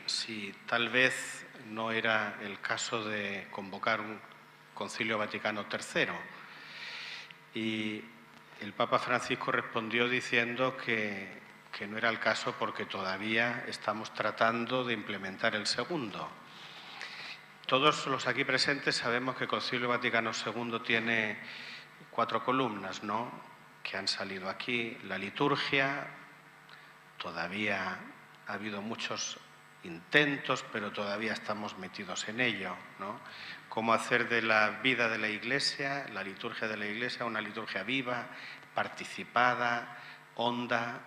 si tal vez no era el caso de convocar un Concilio Vaticano III. Y el Papa Francisco respondió diciendo que no era el caso porque todavía estamos tratando de implementar el segundo. Todos los aquí presentes sabemos que el Concilio Vaticano II tiene 4 columnas, ¿no?, que han salido aquí. La liturgia, todavía ha habido muchos intentos, pero todavía estamos metidos en ello, ¿no? Cómo hacer de la vida de la Iglesia, la liturgia de la Iglesia, una liturgia viva, participada, honda.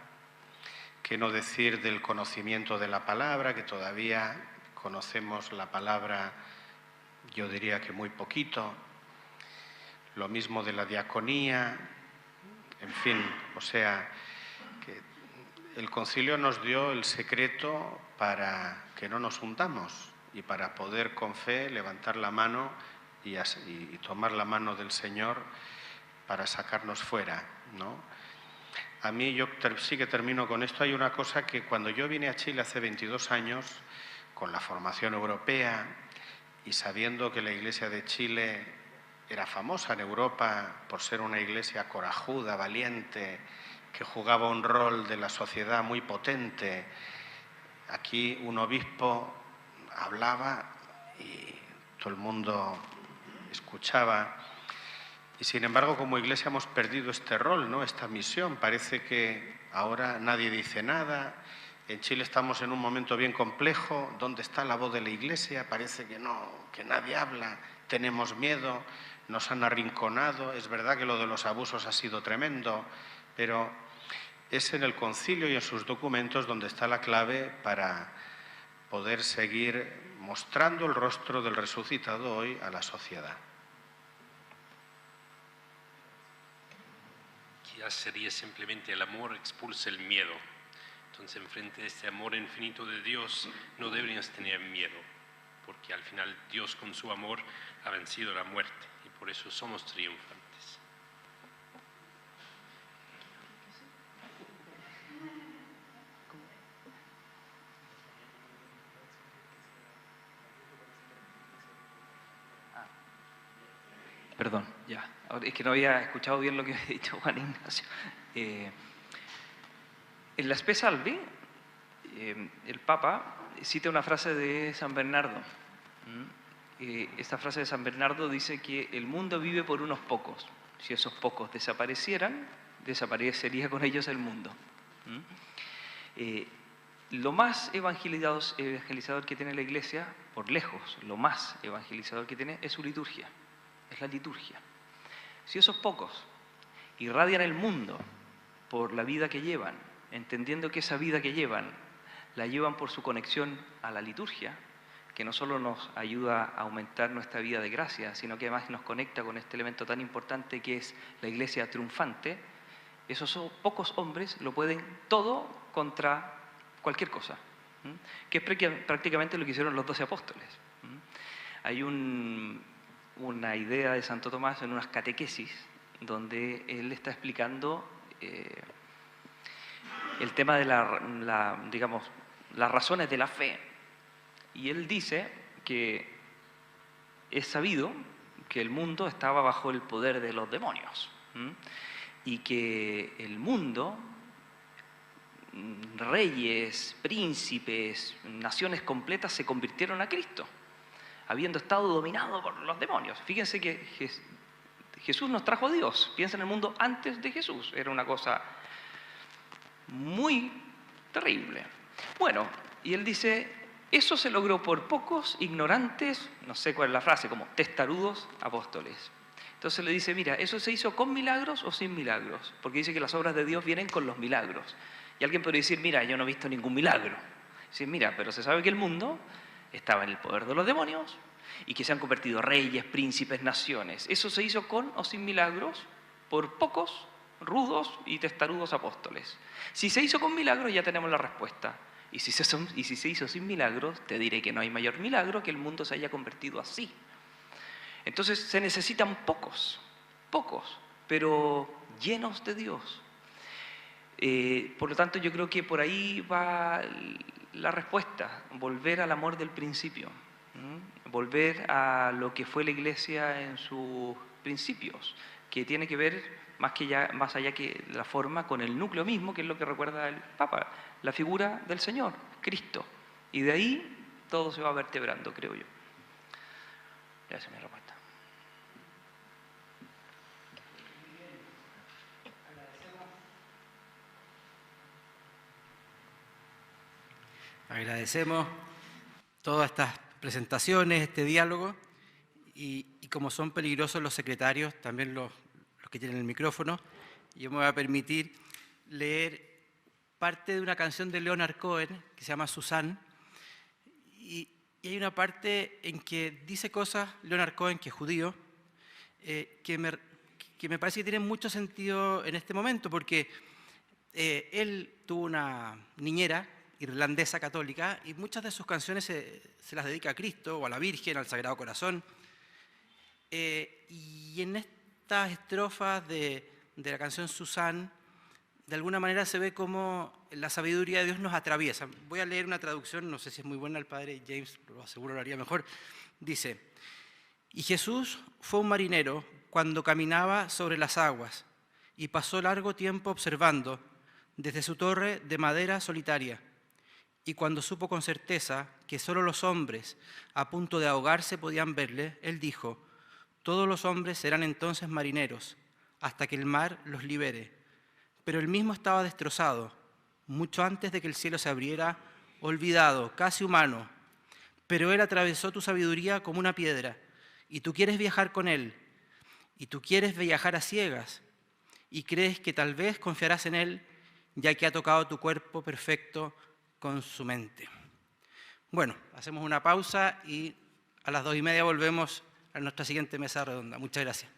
Qué no decir del conocimiento de la palabra, que todavía conocemos la palabra, yo diría que muy poquito. Lo mismo de la diaconía, en fin, o sea, que el concilio nos dio el secreto para que no nos hundamos y para poder con fe levantar la mano y tomar la mano del Señor para sacarnos fuera, ¿no? A mí, yo sí que termino con esto, hay una cosa que cuando yo vine a Chile hace 22 años, con la formación europea y sabiendo que la Iglesia de Chile era famosa en Europa por ser una iglesia corajuda, valiente, que jugaba un rol de la sociedad muy potente. Aquí un obispo hablaba y todo el mundo escuchaba. Y sin embargo, como Iglesia hemos perdido este rol, ¿no?, esta misión. Parece que ahora nadie dice nada. En Chile estamos en un momento bien complejo. ¿Dónde está la voz de la Iglesia? Parece que no, que nadie habla. Tenemos miedo, nos han arrinconado. Es verdad que lo de los abusos ha sido tremendo, pero es en el concilio y en sus documentos donde está la clave para poder seguir mostrando el rostro del resucitado hoy a la sociedad. Quizás sería simplemente el amor expulsa el miedo. Entonces, enfrente de este amor infinito de Dios, no deberías tener miedo, porque al final Dios con su amor ha vencido la muerte y por eso somos triunfantes. Perdón, ya. Es que no había escuchado bien lo que había dicho Juan Ignacio. En la Spes Salvi, el Papa cita una frase de San Bernardo, Esta frase de San Bernardo dice que el mundo vive por unos pocos. Si esos pocos desaparecieran, desaparecería con ellos el mundo. Lo más evangelizador que tiene la Iglesia, por lejos, lo más evangelizador que tiene es su liturgia, es la liturgia. Si esos pocos irradian el mundo por la vida que llevan, entendiendo que esa vida que llevan la llevan por su conexión a la liturgia, que no solo nos ayuda a aumentar nuestra vida de gracia, sino que además nos conecta con este elemento tan importante que es la Iglesia triunfante, esos pocos hombres lo pueden todo contra cualquier cosa, que es prácticamente lo que hicieron los 12 apóstoles. Hay una idea de Santo Tomás en unas catequesis donde él está explicando el tema de las razones de la fe. Y él dice que es sabido que el mundo estaba bajo el poder de los demonios y que el mundo, reyes, príncipes, naciones completas se convirtieron a Cristo, habiendo estado dominado por los demonios. Fíjense que Jesús nos trajo a Dios. Piensa en el mundo antes de Jesús. Era una cosa muy terrible. Bueno, y él dice, eso se logró por pocos, ignorantes, no sé cuál es la frase, como testarudos apóstoles. Entonces le dice, mira, ¿eso se hizo con milagros o sin milagros? Porque dice que las obras de Dios vienen con los milagros. Y alguien podría decir, mira, yo no he visto ningún milagro. Dice, mira, pero se sabe que el mundo estaba en el poder de los demonios y que se han convertido reyes, príncipes, naciones. ¿Eso se hizo con o sin milagros? Por pocos, rudos y testarudos apóstoles. Si se hizo con milagros, ya tenemos la respuesta. Y si se hizo sin milagros, te diré que no hay mayor milagro que el mundo se haya convertido así. Entonces se necesitan pocos, pero llenos de Dios. Por lo tanto, yo creo que por ahí va la respuesta, volver al amor del principio, volver a lo que fue la Iglesia en sus principios, que tiene que ver más allá que la forma, con el núcleo mismo, que es lo que recuerda el Papa, la figura del Señor, Cristo. Y de ahí todo se va vertebrando, creo yo. Esa es mi respuesta. Agradecemos todas estas presentaciones, este diálogo, y como son peligrosos los secretarios, también los que tienen el micrófono, yo me voy a permitir leer parte de una canción de Leonard Cohen que se llama Suzanne, y hay una parte en que dice cosas, Leonard Cohen, que es judío, que me parece que tienen mucho sentido en este momento, porque él tuvo una niñera irlandesa católica y muchas de sus canciones se las dedica a Cristo o a la Virgen, al Sagrado Corazón. Y en estas estrofas de la canción Suzanne, de alguna manera se ve cómo la sabiduría de Dios nos atraviesa. Voy a leer una traducción, no sé si es muy buena, el padre James seguro lo haría mejor. Dice, y Jesús fue un marinero cuando caminaba sobre las aguas y pasó largo tiempo observando desde su torre de madera solitaria. Y cuando supo con certeza que solo los hombres a punto de ahogarse podían verle, él dijo, todos los hombres serán entonces marineros, hasta que el mar los libere. Pero él mismo estaba destrozado, mucho antes de que el cielo se abriera, olvidado, casi humano. Pero él atravesó tu sabiduría como una piedra, y tú quieres viajar con él, y tú quieres viajar a ciegas, y crees que tal vez confiarás en él, ya que ha tocado tu cuerpo perfecto con su mente. Bueno, hacemos una pausa y a las 2:30 volvemos a nuestra siguiente mesa redonda. Muchas gracias.